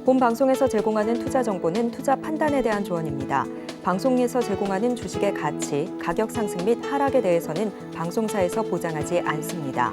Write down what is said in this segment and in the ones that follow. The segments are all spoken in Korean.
본 방송에서 제공하는 투자 정보는 투자 판단에 대한 조언입니다. 방송에서 제공하는 주식의 가치, 가격 상승 및 하락에 대해서는 방송사에서 보장하지 않습니다.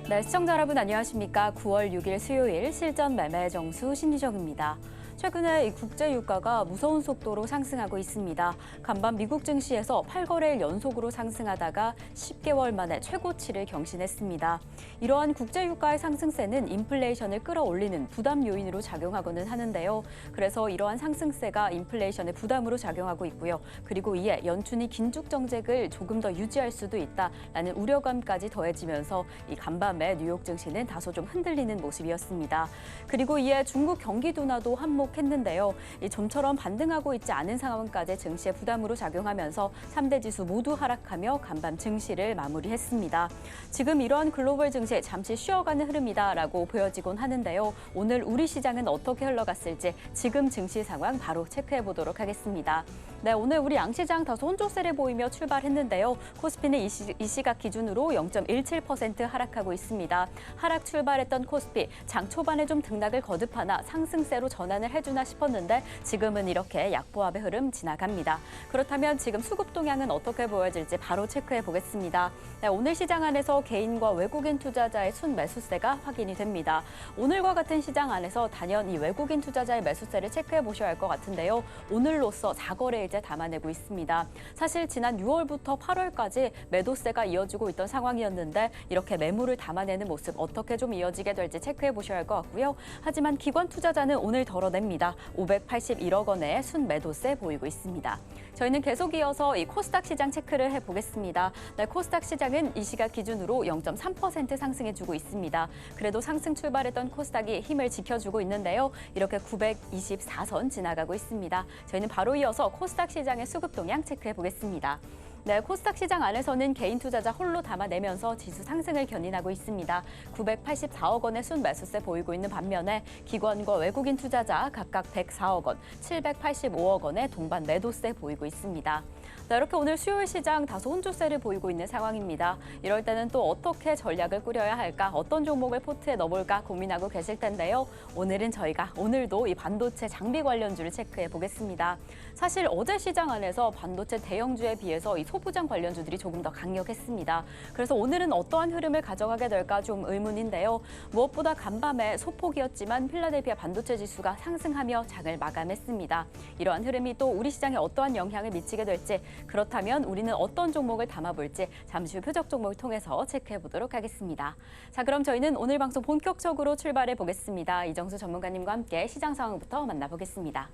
네, 시청자 여러분 안녕하십니까? 9월 6일 수요일 실전 매매 정수 신유정입니다. 최근에 이 국제 유가가 무서운 속도로 상승하고 있습니다. 간밤 미국 증시에서 8거래일 연속으로 상승하다가 10개월 만에 최고치를 경신했습니다. 이러한 국제 유가의 상승세는 인플레이션을 끌어올리는 부담 요인으로 작용하고는 하는데요. 그래서 이러한 상승세가 인플레이션의 부담으로 작용하고 있고요. 그리고 이에 연준이 긴축 정책을 조금 더 유지할 수도 있다라는 우려감까지 더해지면서 이 간밤에 뉴욕 증시는 다소 좀 흔들리는 모습이었습니다. 그리고 이에 중국 경기 둔화도 한몫했는데요. 이 좀처럼 반등하고 있지 않은 상황까지 증시의 부담으로 작용하면서 3대 지수 모두 하락하며 간밤 증시를 마무리했습니다. 지금 이러한 글로벌 증시 잠시 쉬어가는 흐름이다라고 보여지곤 하는데요. 오늘 우리 시장은 어떻게 흘러갔을지 지금 증시 상황 바로 체크해 보도록 하겠습니다. 네, 오늘 우리 양시장 다소 혼조세를 보이며 출발했는데요. 코스피는 이 시각 기준으로 0.17% 하락하고 있습니다. 하락 출발했던 코스피, 장 초반에 좀 등락을 거듭하나 상승세로 전환을 해주나 싶었는데 지금은 이렇게 약보합의 흐름 지나갑니다. 그렇다면 지금 수급 동향은 어떻게 보여질지 바로 체크해 보겠습니다. 네, 오늘 시장 안에서 개인과 외국인 투자자의 순매수세가 확인이 됩니다. 오늘과 같은 시장 안에서 단연 이 외국인 투자자의 매수세를 체크해 보셔야 할 것 같은데요. 오늘로써 4거래일째 담아내고 있습니다. 사실 지난 6월부터 8월까지 매도세가 이어지고 있던 상황이었는데 이렇게 매물을 담아내는 모습 어떻게 좀 이어지게 될지 체크해 보셔야 할 것 같고요. 하지만 기관 투자자는 오늘 덜어냅니다. 581억 원의 순매도세 보이고 있습니다. 저희는 계속 이어서 이 코스닥 시장 체크를 해보겠습니다. 네, 코스닥 시장은 이 시각 기준으로 0.3% 상승해주고 있습니다. 그래도 상승 출발했던 코스닥이 힘을 지켜주고 있는데요. 이렇게 924선 지나가고 있습니다. 저희는 바로 이어서 코스닥 시장의 수급 동향 체크해보겠습니다. 네, 코스닥 시장 안에서는 개인 투자자 홀로 담아내면서 지수 상승을 견인하고 있습니다. 984억 원의 순매수세 보이고 있는 반면에 기관과 외국인 투자자 각각 104억 원, 785억 원의 동반 매도세 보이고 있습니다. 네, 이렇게 오늘 수요일 시장 다소 혼조세를 보이고 있는 상황입니다. 이럴 때는 또 어떻게 전략을 꾸려야 할까, 어떤 종목을 포트에 넣어볼까 고민하고 계실 텐데요. 오늘은 저희가 오늘도 이 반도체 장비 관련주를 체크해 보겠습니다. 사실 어제 시장 안에서 반도체 대형주에 비해서 이 소부장 관련주들이 조금 더 강력했습니다. 그래서 오늘은 어떠한 흐름을 가져가게 될까 좀 의문인데요. 무엇보다 간밤에 소폭이었지만 필라델피아 반도체 지수가 상승하며 장을 마감했습니다. 이러한 흐름이 또 우리 시장에 어떠한 영향을 미치게 될지, 그렇다면 우리는 어떤 종목을 담아볼지 잠시 후 표적 종목을 통해서 체크해 보도록 하겠습니다. 자, 그럼 저희는 오늘 방송 본격적으로 출발해 보겠습니다. 이정수 전문가님과 함께 시장 상황부터 만나보겠습니다.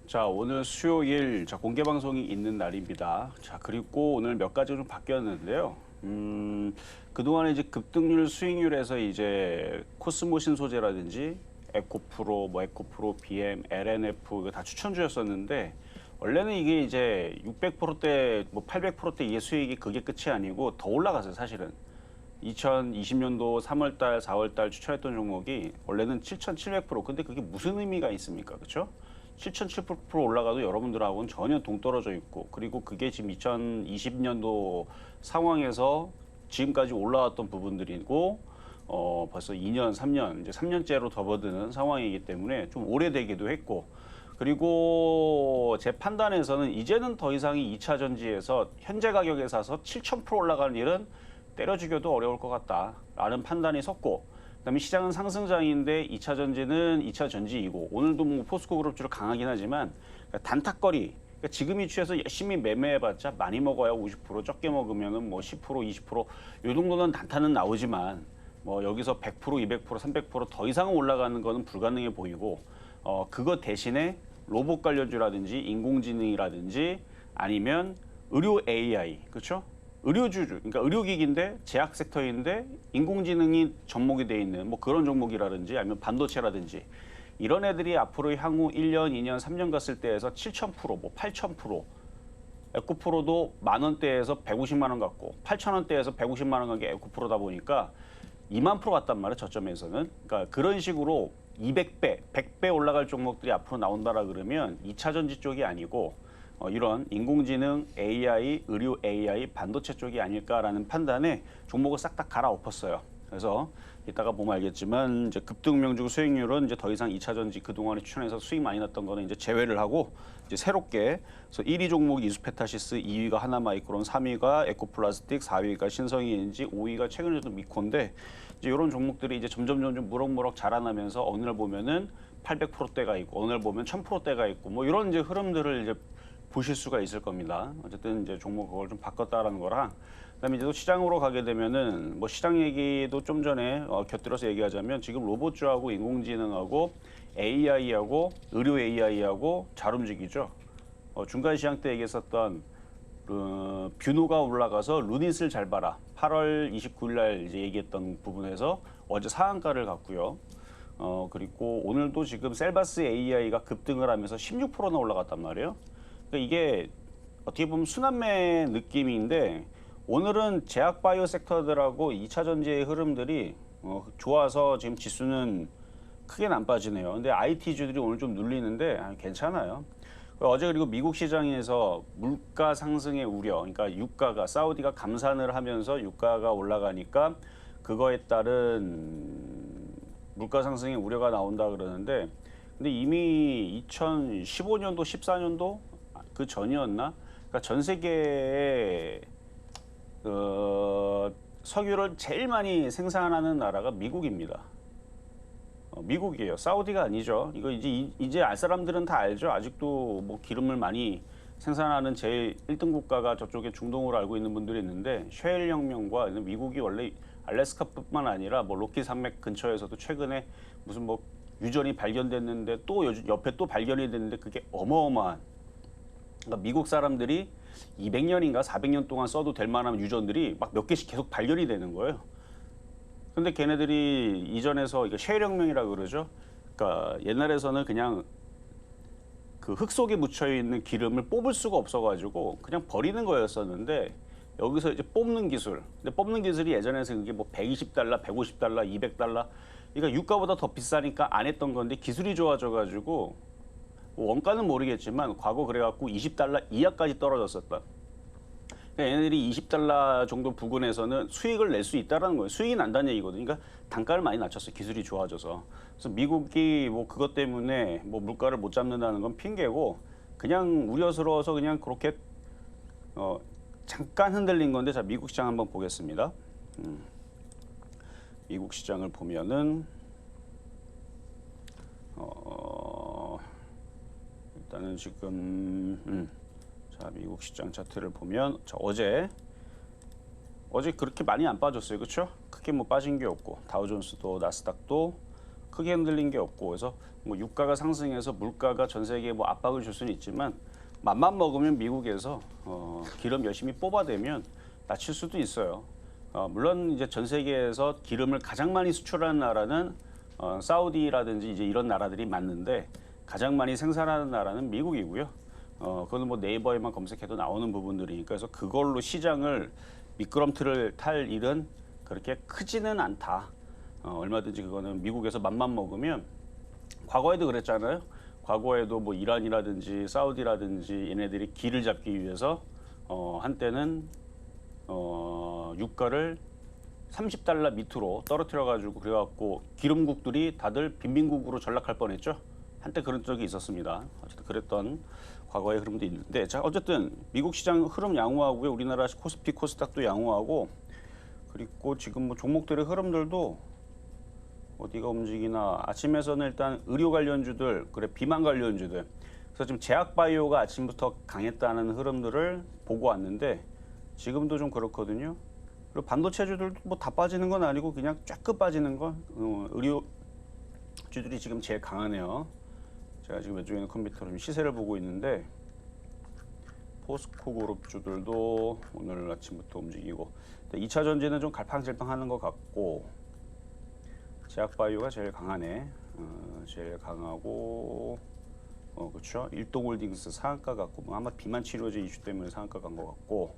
자, 오늘 수요일 공개 방송이 있는 날입니다. 자, 그리고 오늘 몇 가지 좀 바뀌었는데요. 그동안에 이제 급등률 수익률에서 이제 코스모신 소재라든지 에코프로, 에코프로, BM, LNF 이거 다 추천주였었는데 원래는 이게 이제 600%대, 800%대 이게 수익이 그게 끝이 아니고 더 올라갔어요, 사실은. 2020년도 3월달, 4월달 추천했던 종목이 원래는 7,700%. 근데 그게 무슨 의미가 있습니까? 그렇죠? 7,700% 올라가도 여러분들하고는 전혀 동떨어져 있고, 그리고 그게 지금 2020년도 상황에서 지금까지 올라왔던 부분들이고, 벌써 2년, 3년, 이제 3년째로 접어드는 상황이기 때문에 좀 오래되기도 했고, 그리고 제 판단에서는 이제는 더 이상 이 2차 전지에서 현재 가격에 사서 7,000% 올라가는 일은 때려 죽여도 어려울 것 같다라는 판단이 섰고, 그다음에 시장은 상승장인데 2차 전지는 2차 전지이고, 오늘도 뭐 포스코 그룹주로 강하긴 하지만 단타거리, 그러니까 지금 이 취해서 열심히 매매해봤자 많이 먹어야 50%, 적게 먹으면은 뭐 10%, 20%, 요 정도는 단타는 나오지만 뭐 여기서 100%, 200%, 300%더 이상 올라가는 거는 불가능해 보이고, 그거 대신에 로봇 관련주라든지 인공지능이라든지 아니면 의료 AI, 그렇죠? 의료주, 그러니까 의료기기인데 제약 섹터인데 인공지능이 접목이 돼 있는 뭐 그런 종목이라든지 아니면 반도체라든지 이런 애들이 앞으로 향후 1년, 2년, 3년 갔을 때에서 7,000%, 뭐 8,000%, 에코프로도 10,000원대에서 150만 원 갔고 8,000원대에서 150만 원 간 게 에코프로다 보니까 2만 프로 갔단 말이에요, 저점에서는. 그러니까 그런 식으로 200배, 100배 올라갈 종목들이 앞으로 나온다라 그러면 2차 전지 쪽이 아니고 이런 인공지능, AI, 의료 AI, 반도체 쪽이 아닐까라는 판단에 종목을 싹 다 갈아엎었어요. 그래서 이따가 보면 알겠지만 이제 급등명중 수익률은 이제 더 이상 2차 전지 그동안에 추천해서 수익 많이 났던 거는 이제 제외를 하고 이제 새롭게 그래서 1위 종목 이수페타시스, 2위가 하나마이크론, 3위가 에코플라스틱, 4위가 신성이엔지, 5위가 최근에 도 미코인데 이제 이런 종목들이 이제 점점 무럭무럭 자라나면서 어느 날 보면은 800%대가 있고 어느 날 보면 1000%대가 있고 뭐 이런 이제 흐름들을 이제 보실 수가 있을 겁니다. 어쨌든 이제 종목 그걸 좀 바꿨다라는 거랑 그다음에 이제 또 시장으로 가게 되면은 뭐 시장 얘기도 좀 전에 곁들여서 얘기하자면 지금 로봇주하고 인공지능하고 AI하고 의료 AI하고 잘 움직이죠. 중간 시장 때 얘기했었던 뷰노가 올라가서 루닛을 잘 봐라. 8월 29일 날 이제 얘기했던 부분에서 어제 상한가를 갔고요. 그리고 오늘도 지금 셀바스 AI가 급등을 하면서 16%나 올라갔단 말이에요. 그러니까 이게 어떻게 보면 순환매 느낌인데 오늘은 제약 바이오 섹터들하고 2차 전지의 흐름들이 좋아서 지금 지수는 크게는 안 빠지네요. 근데 IT주들이 오늘 좀 눌리는데 괜찮아요. 어제 그리고 미국 시장에서 물가 상승의 우려, 그러니까 유가가 사우디가 감산을 하면서 유가가 올라가니까 그거에 따른 물가 상승의 우려가 나온다 그러는데 근데 이미 2015년도, 14년도 그 전이었나? 그러니까 전 세계에 석유를 제일 많이 생산하는 나라가 미국입니다. 미국이에요. 사우디가 아니죠. 이거 이제 알 사람들은 다 알죠. 아직도 뭐 기름을 많이 생산하는 제일 1등 국가가 저쪽에 중동으로 알고 있는 분들이 있는데 셰일 혁명과 미국이 원래 알래스카뿐만 아니라 뭐 로키 산맥 근처에서도 최근에 무슨 뭐 유전이 발견됐는데 또 옆에 또 발견이 됐는데 그게 어마어마한 그러니까 미국 사람들이 200년인가 400년 동안 써도 될 만한 유전들이 막 몇 개씩 계속 발견이 되는 거예요. 근데 걔네들이 이전에서 이거 셰일 혁명이라고 그러죠. 그러니까 옛날에서는 그냥 그 흙 속에 묻혀 있는 기름을 뽑을 수가 없어가지고 그냥 버리는 거였었는데 여기서 이제 뽑는 기술. 근데 뽑는 기술이 예전에는 그게 뭐 120달러, 150달러, 200달러. 그러니까 유가보다 더 비싸니까 안 했던 건데 기술이 좋아져가지고 뭐 원가는 모르겠지만 과거 그래갖고 20달러 이하까지 떨어졌었다. 그러니까 얘네들이 20달러 정도 부근에서는 수익을 낼 수 있다는 거예요. 수익이 난다는 얘기거든요. 그러니까 단가를 많이 낮췄어요. 기술이 좋아져서. 그래서 미국이 뭐 그것 때문에 뭐 물가를 못 잡는다는 건 핑계고 그냥 우려스러워서 그냥 그렇게 잠깐 흔들린 건데 자 미국 시장 한번 보겠습니다. 미국 시장을 보면은 일단은 지금 자 미국 시장 차트를 보면 자 어제 그렇게 많이 안 빠졌어요, 그렇죠? 크게 뭐 빠진 게 없고 다우존스도 나스닥도 크게 흔들린 게 없고 그래서 뭐 유가가 상승해서 물가가 전 세계에 뭐 압박을 줄 수는 있지만 맘만 먹으면 미국에서 기름 열심히 뽑아대면 낮출 수도 있어요. 물론 이제 전 세계에서 기름을 가장 많이 수출하는 나라는 사우디라든지 이제 이런 나라들이 맞는데 가장 많이 생산하는 나라는 미국이고요. 그거는 뭐 네이버에만 검색해도 나오는 부분들이니까 그래서 그걸로 시장을 미끄럼틀을 탈 일은 그렇게 크지는 않다. 얼마든지 그거는 미국에서 맘만 먹으면 과거에도 그랬잖아요. 과거에도 뭐 이란이라든지 사우디라든지 얘네들이 기를 잡기 위해서 한때는 유가를 30달러 밑으로 떨어뜨려 가지고 그래갖고 기름국들이 다들 빈민국으로 전락할 뻔했죠. 한때 그런 적이 있었습니다. 어쨌든 그랬던 과거의 흐름도 있는데 자 어쨌든 미국 시장 흐름 양호하고요. 우리나라 코스피 코스닥도 양호하고 그리고 지금 뭐 종목들의 흐름들도 어디가 움직이나 아침에서는 일단 의료 관련주들 그래 비만 관련주들 그래서 지금 제약 바이오가 아침부터 강했다는 흐름들을 보고 왔는데 지금도 좀 그렇거든요. 그리고 반도체주들도 뭐 다 빠지는 건 아니고 그냥 쫙 빠지는 건 의료주들이 지금 제일 강하네요. 제가 지금 왼쪽에 있는 컴퓨터로 좀 시세를 보고 있는데 포스코 그룹주들도 오늘 아침부터 움직이고 2차 전지는 좀 갈팡질팡하는 것 같고 제약바이오가 제일 강하네. 제일 강하고 그렇죠. 일동홀딩스 상한가 같고 뭐 아마 비만 치료제 이슈 때문에 상한가 간 것 같고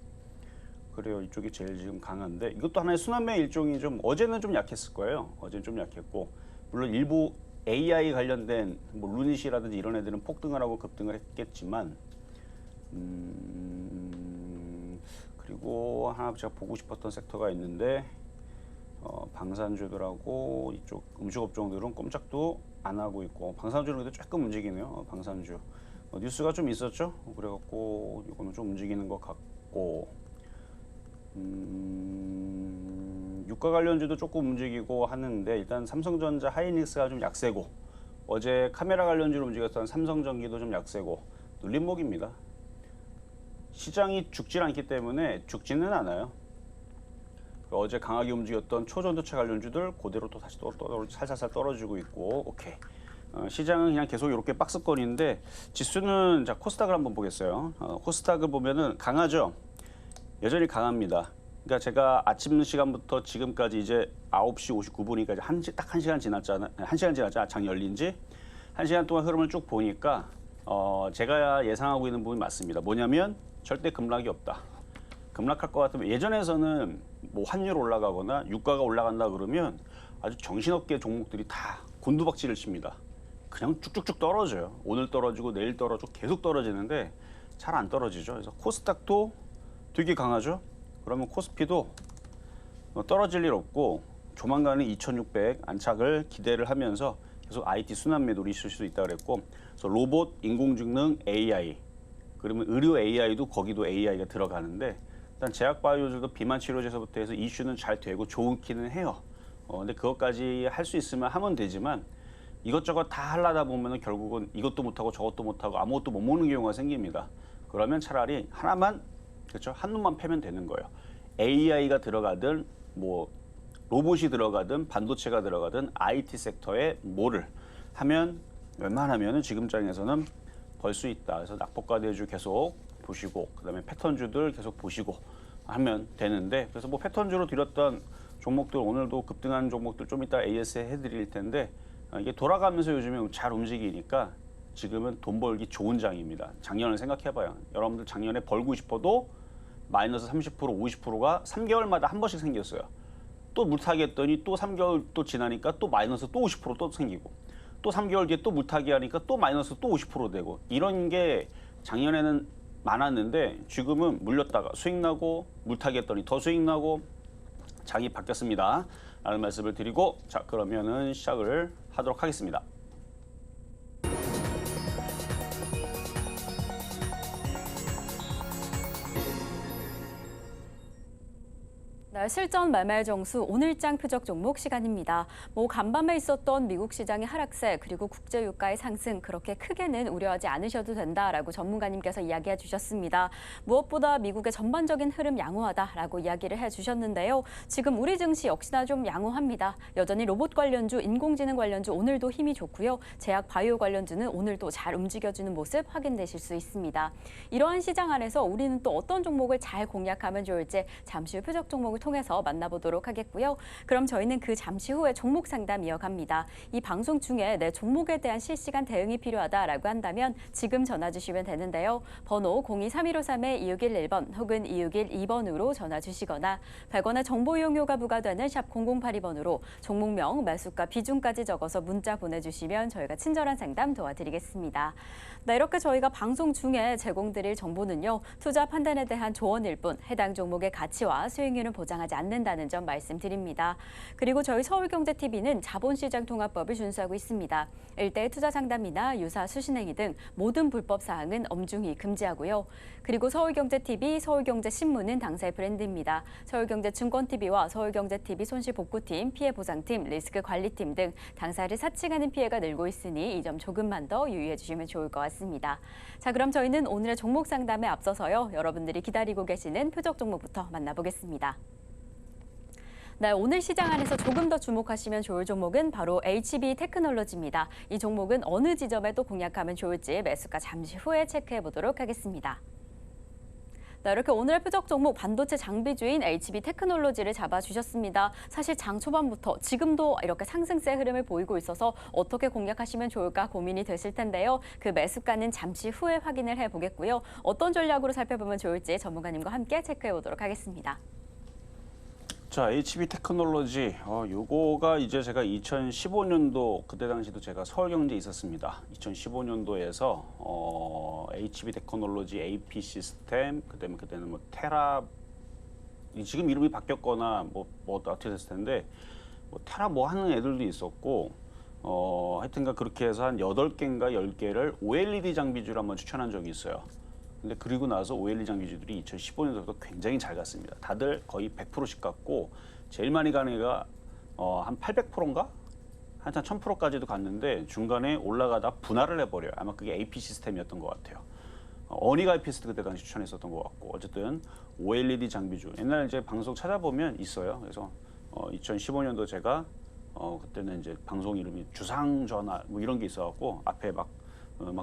그래요. 이쪽이 제일 지금 강한데 이것도 하나의 순환매 일종이 좀 어제는 좀 약했을 거예요. 어제는 좀 약했고 물론 일부 AI 관련된 뭐 루닛이라든지 이런 애들은 폭등을 하고 급등을 했겠지만 그리고 하나 제가 보고 싶었던 섹터가 있는데 방산주들하고 이쪽 음식업종들은 꼼짝도 안 하고 있고 방산주는 그래도 조금 움직이네요. 방산주 뉴스가 좀 있었죠. 그래갖고 이거는 좀 움직이는 것 같고 유가 관련주도 조금 움직이고 하는데 일단 삼성전자, 하이닉스가 좀 약세고 어제 카메라 관련주로 움직였던 삼성전기도 좀 약세고 눌림목입니다. 시장이 죽질 않기 때문에 죽지는 않아요. 어제 강하게 움직였던 초전도체 관련주들 그대로 또 다시 살살살 떨어지고 있고 오케이. 시장은 그냥 계속 이렇게 박스권인데 지수는 자 코스닥을 한번 보겠어요. 코스닥을 보면은 강하죠. 여전히 강합니다. 그러니까 제가 아침 시간부터 지금까지 이제 9시 59분이니까 딱 1시간 지났잖아요. 1시간 지났잖아. 장 열린 지 1시간 동안 흐름을 쭉 보니까 제가 예상하고 있는 부분이 맞습니다. 뭐냐면 절대 급락이 없다. 급락할 것 같으면 예전에서는 뭐 환율 올라가거나 유가가 올라간다 그러면 아주 정신없게 종목들이 다 곤두박질을 칩니다. 그냥 쭉쭉쭉 떨어져요. 오늘 떨어지고 내일 떨어지고 계속 떨어지는데 잘 안 떨어지죠. 그래서 코스닥도 되게 강하죠. 그러면 코스피도 떨어질 일 없고 조만간에 2600 안착을 기대를 하면서 계속 IT 순환 매도를 있을 수 있다 그랬고 그래서 로봇, 인공지능, AI 그러면 의료 AI도 거기도 AI가 들어가는데 일단 제약바이오들도 비만 치료제에서부터 해서 이슈는 잘 되고 좋기는 해요. 근데 그것까지 할 수 있으면 하면 되지만 이것저것 다 하려다 보면은 결국은 이것도 못하고 저것도 못하고 아무것도 못 먹는 경우가 생깁니다. 그러면 차라리 하나만 그렇죠 한 놈만 패면 되는 거예요. AI가 들어가든 뭐 로봇이 들어가든 반도체가 들어가든 IT 섹터에 뭐를 하면 웬만하면은 지금 장에서는 벌 수 있다. 그래서 낙폭과대주 계속 보시고 그다음에 패턴주들 계속 보시고 하면 되는데 그래서 뭐 패턴주로 드렸던 종목들 오늘도 급등한 종목들 좀 이따 AS 해드릴 텐데 이게 돌아가면서 요즘에 잘 움직이니까 지금은 돈 벌기 좋은 장입니다. 작년을 생각해봐요. 여러분들 작년에 벌고 싶어도 마이너스 30% 50%가 3개월마다 한 번씩 생겼어요. 또 물타기 했더니 또 3개월 또 지나니까 또 마이너스 또 50%또 생기고 또 3개월 뒤에 또 물타기 하니까 또 마이너스 또 50% 되고 이런 게 작년에는 많았는데 지금은 물렸다가 수익 나고 물타기 했더니 더 수익 나고 장이 바뀌었습니다. 라는 말씀을 드리고 자 그러면은 시작을 하도록 하겠습니다. 네, 실전 말말 정수 오늘장 표적 종목 시간입니다. 간밤에 있었던 미국 시장의 하락세 그리고 국제 유가의 상승 그렇게 크게는 우려하지 않으셔도 된다라고 전문가님께서 이야기해 주셨습니다. 무엇보다 미국의 전반적인 흐름 양호하다라고 이야기를 해 주셨는데요. 지금 우리 증시 역시나 좀 양호합니다. 여전히 로봇 관련주, 인공지능 관련주 오늘도 힘이 좋고요. 제약 바이오 관련주는 오늘도 잘 움직여주는 모습 확인되실 수 있습니다. 이러한 시장 안에서 우리는 또 어떤 종목을 잘 공략하면 좋을지 잠시 후 표적 종목을 통해서 만나보도록 하겠고요. 그럼 저희는 그 잠시 후에 종목 상담 이어갑니다. 이 방송 중에 내 종목에 대한 실시간 대응이 필요하다라고 한다면 지금 전화 주시면 되는데요. 번호 023153-2611번 혹은 2612번으로 전화 주시거나 100원의 정보 이용료가 부과되는 샵 0082번으로 종목명, 매수가, 비중까지 적어서 문자 보내주시면 저희가 친절한 상담 도와드리겠습니다. 네, 이렇게 저희가 방송 중에 제공드릴 정보는요. 투자 판단에 대한 조언일 뿐 해당 종목의 가치와 수익률은 보장하지 않는다는 점 말씀드립니다. 그리고 저희 서울경제TV는 자본시장 통합법을 준수하고 있습니다. 일대의 투자 상담이나 유사 수신행위 등 모든 불법 사항은 엄중히 금지하고요. 그리고 서울경제TV, 서울경제신문은 당사의 브랜드입니다. 서울경제증권TV와 서울경제TV 손실복구팀, 피해보상팀, 리스크관리팀 등 당사를 사칭하는 피해가 늘고 있으니 이 점 조금만 더 유의해 주시면 좋을 것 같습니다. 자, 그럼 저희는 오늘의 종목 상담에 앞서서요. 여러분들이 기다리고 계시는 표적 종목부터 만나보겠습니다. 네, 오늘 시장 안에서 조금 더 주목하시면 좋을 종목은 바로 HB테크놀로지입니다. 이 종목은 어느 지점에 또 공략하면 좋을지 매수가 잠시 후에 체크해 보도록 하겠습니다. 네, 이렇게 오늘의 표적 종목 반도체 장비주인 HB테크놀로지를 잡아주셨습니다. 사실 장 초반부터 지금도 이렇게 상승세 흐름을 보이고 있어서 어떻게 공략하시면 좋을까 고민이 되실 텐데요. 그 매수가는 잠시 후에 확인을 해보겠고요. 어떤 전략으로 살펴보면 좋을지 전문가님과 함께 체크해 보도록 하겠습니다. 자, HB테크놀로지 요거가 이제 제가 2015년도 그때 당시도 제가 서울경제에 있었습니다. 2015년도에서 HB테크놀로지, AP 시스템, 그다음에 그때는 뭐 테라 지금 이름이 바뀌었거나 뭐 어떻게 됐을 텐데 뭐 테라 뭐 하는 애들도 있었고 하여튼간 그렇게 해서 한 8개인가 10개를 OLED 장비주를 한번 추천한 적이 있어요. 근데 그리고 나서 OLED 장비주들이 2015년도부터 굉장히 잘 갔습니다. 다들 거의 100%씩 갔고 제일 많이 가는 애가 한 800%인가? 한참 1000%까지도 갔는데 중간에 올라가다 분할을 해버려요. 아마 그게 AP 시스템이었던 것 같아요. 어니가 IPS도 그때 당시 추천했었던 것 같고 어쨌든 OLED 장비주 옛날 이제 방송 찾아보면 있어요. 그래서 2015년도 제가 그때는 이제 방송 이름이 주상전화 뭐 이런 게 있어갖고 앞에 막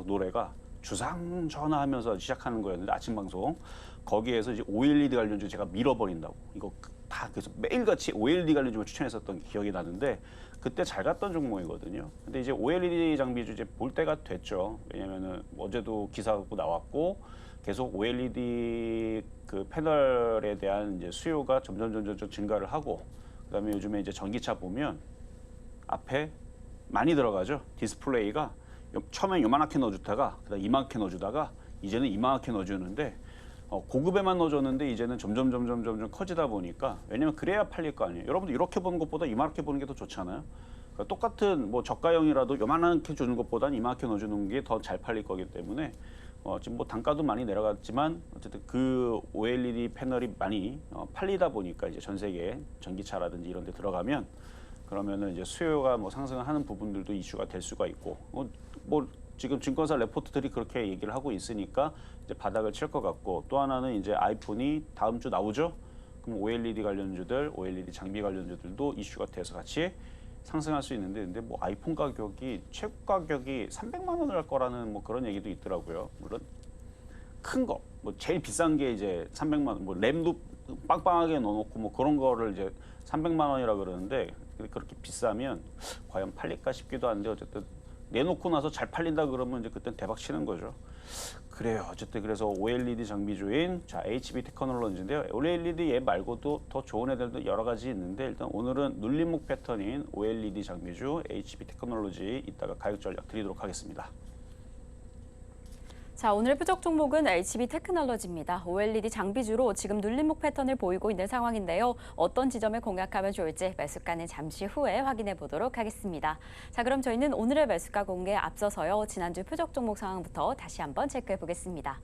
노래가 주상전화 하면서 시작하는 거였는데 아침 방송 거기에서 이제 OLED 관련주 제가 밀어버린다고 이거 다 그래서 매일같이 OLED 관련주를 추천했었던 기억이 나는데 그때 잘 갔던 종목이거든요. 근데 이제 OLED 장비주 이제 볼 때가 됐죠. 왜냐면은 어제도 기사가 나왔고 계속 OLED 그 패널에 대한 이제 수요가 점점 증가를 하고 그다음에 요즘에 이제 전기차 보면 앞에 많이 들어가죠. 디스플레이가 처음엔 요만하게 넣어주다가 그다음 이만하게 넣어주다가 이제는 이만하게 넣어주는데 고급에만 넣어줬는데 이제는 점점 커지다 보니까 왜냐면 그래야 팔릴 거 아니에요. 여러분들 이렇게 보는 것보다 이만하게 보는 게 더 좋잖아요. 그러니까 똑같은 뭐 저가형이라도 요만하게 주는 것보다는 이만하게 넣어주는 게 더 잘 팔릴 거기 때문에 지금 뭐 단가도 많이 내려갔지만 어쨌든 그 OLED 패널이 많이 팔리다 보니까 이제 전 세계 전기차라든지 이런 데 들어가면 그러면은 이제 수요가 뭐 상승하는 부분들도 이슈가 될 수가 있고 뭐 지금 증권사 레포트들이 그렇게 얘기를 하고 있으니까 이제 바닥을 칠 것 같고 또 하나는 이제 아이폰이 다음 주 나오죠. 그럼 OLED 관련주들, OLED 장비 관련주들도 이슈가 돼서 같이 상승할 수 있는데 근데 뭐 아이폰 가격이 최고 가격이 300만 원을 할 거라는 뭐 그런 얘기도 있더라고요. 물론 큰 거, 뭐 제일 비싼 게 이제 300만 원, 뭐 램도 빵빵하게 넣어놓고 뭐 그런 거를 이제 300만 원이라 그러는데 그렇게 비싸면 과연 팔릴까 싶기도 한데 어쨌든 내놓고 나서 잘 팔린다 그러면 이제 그땐 대박 치는 거죠. 그래요. 어쨌든 그래서 OLED 장비주인 HB 테크놀로지인데요. OLED 얘 말고도 더 좋은 애들도 여러 가지 있는데 일단 오늘은 눌림목 패턴인 OLED 장비주 HB 테크놀로지 이따가 가격 전략 드리도록 하겠습니다. 자, 오늘 표적 종목은 HB 테크놀로지입니다. OLED 장비주로 지금 눌림목 패턴을 보이고 있는 상황인데요. 어떤 지점에 공략하면 좋을지 매수가는 잠시 후에 확인해 보도록 하겠습니다. 자, 그럼 저희는 오늘의 매수가 공개에 앞서서요. 지난주 표적 종목 상황부터 다시 한번 체크해 보겠습니다.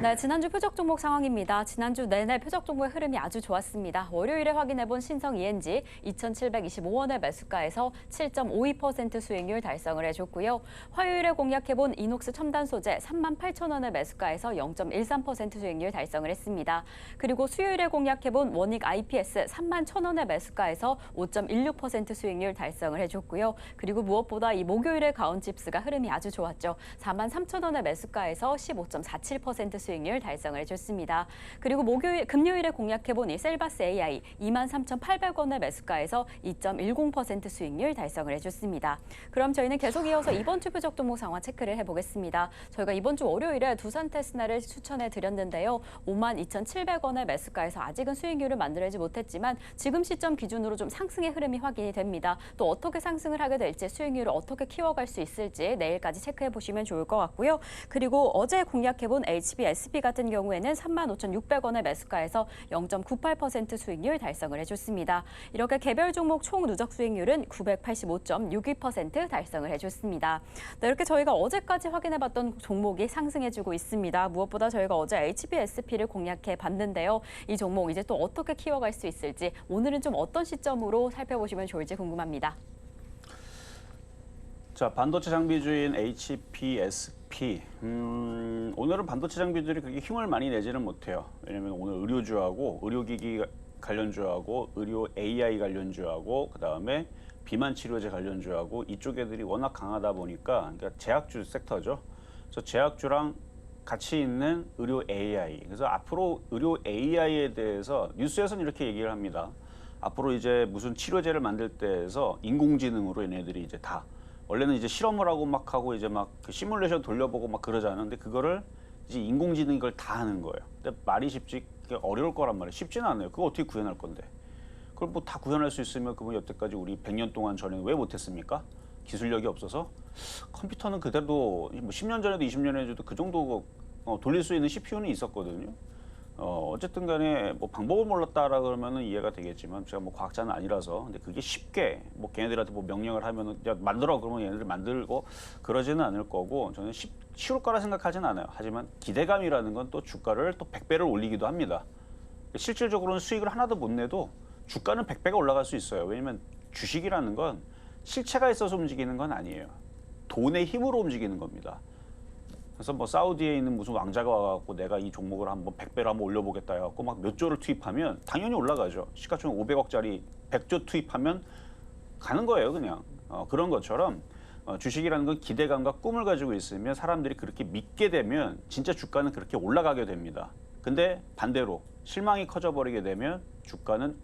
네, 지난주 표적 종목 상황입니다. 지난주 내내 표적 종목의 흐름이 아주 좋았습니다. 월요일에 확인해본 신성 ENG 2,725원의 매수가에서 7.52% 수익률 달성을 해줬고요. 화요일에 공략해본 이녹스 첨단 소재 38,000원의 매수가에서 0.13% 수익률 달성을 했습니다. 그리고 수요일에 공략해본 원익 IPS 31,000원의 매수가에서 5.16% 수익률 달성을 해줬고요. 그리고 무엇보다 이 목요일에 가온칩스가 흐름이 아주 좋았죠. 43,000원의 매수가에서 15.47% 수익률 달성을 해줬습니다. 그리고 금요일에 공략해본 이 셀바스 AI 23,800원의 매수가에서 2.10% 수익률 달성을 해줬습니다. 그럼 저희는 계속 이어서 이번 주 표적 종목 상황 체크를 해보겠습니다. 저희가 이번 주 월요일에 두산 테스나를 추천해 드렸는데요. 52,700원의 매수가에서 아직은 수익률을 만들어내지 못했지만 지금 시점 기준으로 좀 상승의 흐름이 확인이 됩니다. 또 어떻게 상승을 하게 될지 수익률을 어떻게 키워갈 수 있을지 내일까지 체크해 보시면 좋을 것 같고요. 그리고 어제 공략해본 HBSP 같은 경우에는 35,600원의 매수가에서 0.98% 수익률 달성을 해줬습니다. 이렇게 개별 종목 총 누적 수익률은 985.62% 달성을 해줬습니다. 네, 이렇게 저희가 어제까지 확인해봤던 종목이 상승해주고 있습니다. 무엇보다 저희가 어제 HBSP를 공략해 봤는데요. 이 종목 이제 또 어떻게 키워갈 수 있을지 오늘은 좀 어떤 시점으로 살펴보시면 좋을지 궁금합니다. 자, 반도체 장비주인 HPSP. 오늘은 반도체 장비들이 그렇게 힘을 많이 내지는 못해요. 왜냐면 오늘 의료주하고 의료기기 관련주하고 의료 AI 관련주하고 그다음에 비만 치료제 관련주하고 이쪽 애들이 워낙 강하다 보니까 그러니까 제약주 섹터죠. 그래서 제약주랑 같이 있는 의료 AI. 그래서 앞으로 의료 AI에 대해서 뉴스에서는 이렇게 얘기를 합니다. 앞으로 이제 무슨 치료제를 만들 때에서 인공지능으로 얘네들이 이제 다 원래는 이제 실험을 하고 막 하고 이제 막 그 시뮬레이션 돌려보고 막 그러잖아요. 근데 그거를 이제 인공지능이 그걸 다 하는 거예요. 근데 말이 쉽지 어려울 거란 말이에요. 쉽지는 않아요. 그거 어떻게 구현할 건데? 그걸 뭐 다 구현할 수 있으면 그분 여태까지 우리 100년 동안 전에는 왜 못했습니까? 기술력이 없어서 컴퓨터는 그대로 뭐 10년 전에도 20년 전에도 그 정도 돌릴 수 있는 CPU는 있었거든요. 어쨌든 간에 뭐 방법을 몰랐다라 그러면은 이해가 되겠지만 제가 뭐 과학자는 아니라서 근데 그게 쉽게 뭐 걔네들한테 뭐 명령을 하면은 야 만들어 그러면 얘네들 만들고 그러지는 않을 거고 저는 쉬울 거라 생각하진 않아요. 하지만 기대감이라는 건 또 주가를 또 100배를 올리기도 합니다. 실질적으로는 수익을 하나도 못 내도 주가는 100배가 올라갈 수 있어요. 왜냐면 주식이라는 건 실체가 있어서 움직이는 건 아니에요. 돈의 힘으로 움직이는 겁니다. 그래서 뭐 사우디에 있는 무슨 왕자가 와갖고 내가 이 종목을 한번 100배로 한번 올려보겠다 해갖고 막 몇 조를 투입하면 당연히 올라가죠. 시가총액 500억짜리 100조 투입하면 가는 거예요, 그냥. 그런 것처럼 주식이라는 건 기대감과 꿈을 가지고 있으면 사람들이 그렇게 믿게 되면 진짜 주가는 그렇게 올라가게 됩니다. 근데 반대로 실망이 커져버리게 되면 주가는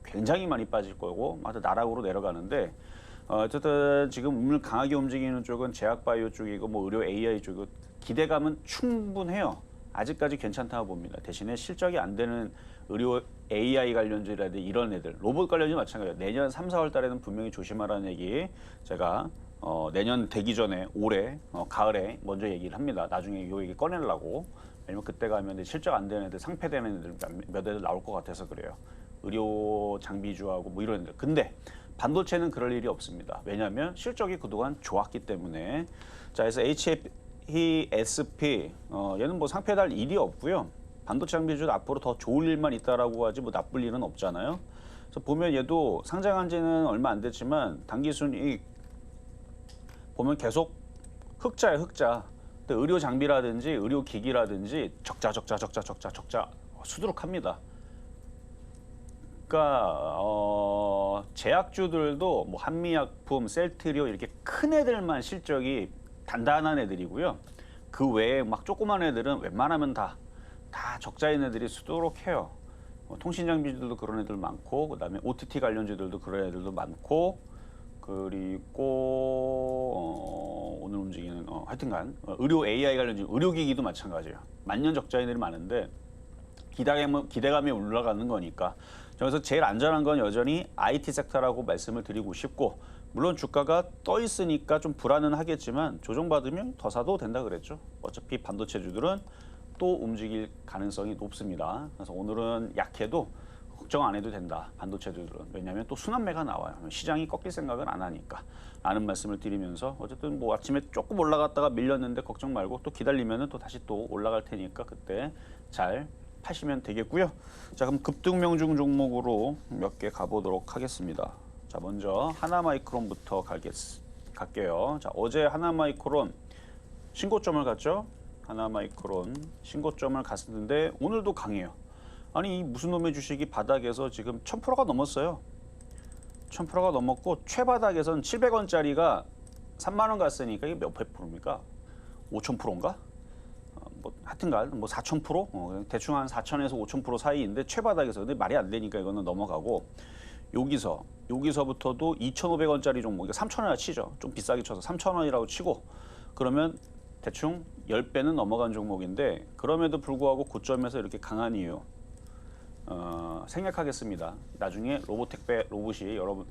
굉장히 많이 빠질 거고 아주 나락으로 내려가는데 어쨌든 지금 우물 강하게 움직이는 쪽은 제약바이오 쪽이고 뭐 의료 AI 쪽이고 기대감은 충분해요. 아직까지 괜찮다고 봅니다. 대신에 실적이 안 되는 의료 AI 관련주라든지 이런 애들, 로봇 관련주 마찬가지예요. 내년 3, 4월 달에는 분명히 조심하라는 얘기 제가 내년 되기 전에 올해 가을에 먼저 얘기를 합니다. 나중에 요 얘기 꺼내려고. 왜냐면 그때 가면 실적 안 되는 애들, 상폐되는 애들 몇 애들 나올 것 같아서 그래요. 의료 장비주하고 뭐 이런 애들. 근데 반도체는 그럴 일이 없습니다. 왜냐하면 실적이 그동안 좋았기 때문에. 자, 그래서 HSP 얘는 뭐 상패달 일이 없고요. 반도체 장비주는 앞으로 더 좋을 일만 있다라고 하지 뭐 나쁠 일은 없잖아요. 그래서 보면 얘도 상장한 지는 얼마 안 됐지만 당기순이익 보면 계속 흑자예요, 흑자. 근데 의료 장비라든지 의료 기기라든지 적자 수두룩합니다. 그러니까 제약주들도 뭐 한미약품, 셀트리오 이렇게 큰 애들만 실적이 단단한 애들이고요. 그 외에 막 조그만 애들은 웬만하면 다 적자인 애들이 수두룩해요. 통신 장비들도 그런 애들 많고 그다음에 OTT 관련주들도 그런 애들도 많고 그리고 오늘 움직이는 하여튼간 의료 AI 관련주 의료기기도 마찬가지예요. 만년 적자인 애들이 많은데 기대감이 올라가는 거니까. 그래서 제일 안전한 건 여전히 IT 섹터라고 말씀을 드리고 싶고 물론 주가가 떠 있으니까 좀 불안은 하겠지만 조정받으면 더 사도 된다 그랬죠. 어차피 반도체주들은 또 움직일 가능성이 높습니다. 그래서 오늘은 약해도 걱정 안 해도 된다. 반도체주들은. 왜냐하면 또 순환매가 나와요. 시장이 꺾일 생각은 안 하니까. 라는 말씀을 드리면서 어쨌든 뭐 아침에 조금 올라갔다가 밀렸는데 걱정 말고 또 기다리면 또 다시 또 올라갈 테니까 그때 잘 파시면 되겠고요. 자, 그럼 급등명중 종목으로 몇 개 가보도록 하겠습니다. 자, 먼저 하나마이크론부터 갈게요. 자, 어제 하나마이크론 신고점을 갔죠. 하나마이크론 신고점을 갔는데 오늘도 강해요. 아니, 이 무슨 놈의 주식이 바닥에서 지금 1000%가 넘었어요. 1000%가 넘었고 최바닥에서는 700원짜리가 3만 원 갔으니까 이게 몇 %입니까? 5000%인가? 뭐 하여튼간 뭐 4000%? 대충 한 4000에서 5000% 사이인데 최바닥에서 근데 말이 안 되니까 이거는 넘어가고 여기서부터도 2,500원짜리 종목, 3,000원이라 치죠. 좀 비싸게 쳐서 3,000원이라고 치고 그러면 대충 10배는 넘어간 종목인데 그럼에도 불구하고 고점에서 이렇게 강한 이유 생략하겠습니다. 나중에 로봇택배 로봇이 여러분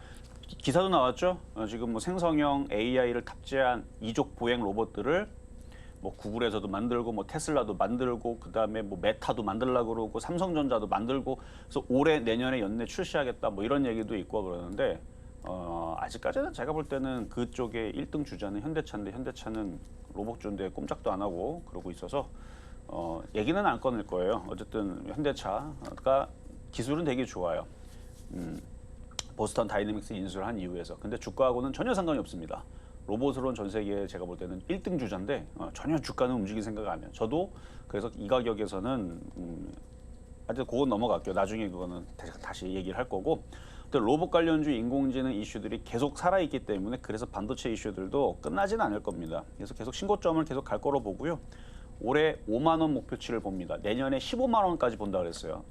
기사도 나왔죠. 지금 뭐 생성형 AI를 탑재한 이족 보행 로봇들을 뭐 구글에서도 만들고 뭐 테슬라도 만들고 그다음에 뭐 메타도 만들려고 그러고 삼성전자도 만들고 그래서 올해 내년에 연내 출시하겠다 뭐 이런 얘기도 있고 그러는데 아직까지는 제가 볼 때는 그쪽에 1등 주자는 현대차인데 현대차는 로봇주인데 꼼짝도 안 하고 그러고 있어서 얘기는 안 꺼낼 거예요. 어쨌든 현대차가 기술은 되게 좋아요. 보스턴 다이내믹스 인수를 한 이후에서. 근데 주가하고는 전혀 상관이 없습니다. 로봇으로는 전 세계에 제가 볼 때는 1등 주자인데 전혀 주가는 움직일 생각 안 해요. 저도 그래서 이 가격에서는 하여튼 그건 넘어갈게요. 나중에 그거는 다시 얘기를 할 거고. 또 로봇 관련주 인공지능 이슈들이 계속 살아있기 때문에 그래서 반도체 이슈들도 끝나진 않을 겁니다. 그래서 계속 신고점을 계속 갈 거로 보고요. 올해 5만 원 목표치를 봅니다. 내년에 15만 원까지 본다 그랬어요.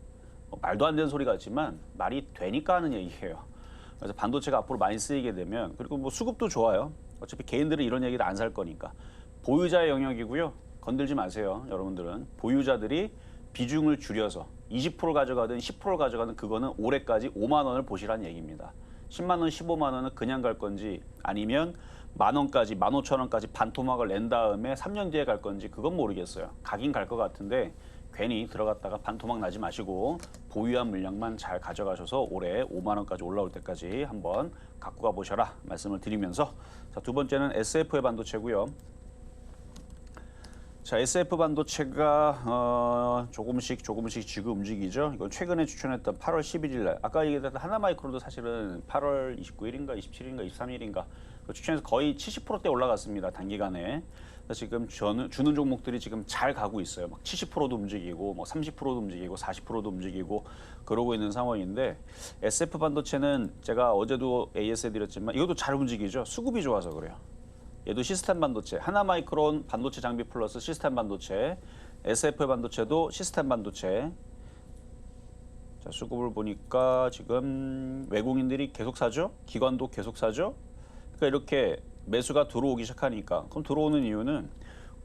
말도 안 되는 소리 같지만 말이 되니까 하는 얘기예요. 그래서 반도체가 앞으로 많이 쓰이게 되면 그리고 뭐 수급도 좋아요. 어차피 개인들은 이런 얘기를 안 살 거니까. 보유자의 영역이고요. 건들지 마세요. 여러분들은. 보유자들이 비중을 줄여서 20% 가져가든 10% 가져가든 그거는 올해까지 5만 원을 보시라는 얘기입니다. 10만 원, 15만 원은 그냥 갈 건지 아니면 만 원까지, 15,000원까지 반토막을 낸 다음에 3년 뒤에 갈 건지 그건 모르겠어요. 가긴 갈 것 같은데 괜히 들어갔다가 반토막 나지 마시고 보유한 물량만 잘 가져가셔서 올해 5만 원까지 올라올 때까지 한번 갖고 가보셔라 말씀을 드리면서 자, 두 번째는 SF의 반도체고요. 자, SF 반도체가 조금씩 지금 움직이죠. 이건 최근에 추천했던 8월 11일 날 아까 얘기했던 하나마이크론도 사실은 8월 29일인가 27일인가 23일인가 추천해서 거의 70%대 올라갔습니다. 단기간에. 지금 주는 종목들이 지금 잘 가고 있어요. 막 70%도 움직이고 뭐 30%도 움직이고 40%도 움직이고 그러고 있는 상황인데 SF 반도체는 제가 어제도 AS에 드렸지만 이것도 잘 움직이죠. 수급이 좋아서 그래요. 얘도 시스템 반도체, 하나마이크론 반도체 장비 플러스 시스템 반도체, SF 반도체도 시스템 반도체. 자, 수급을 보니까 지금 외국인들이 계속 사죠? 기관도 계속 사죠? 그러니까 이렇게 매수가 들어오기 시작하니까 그럼 들어오는 이유는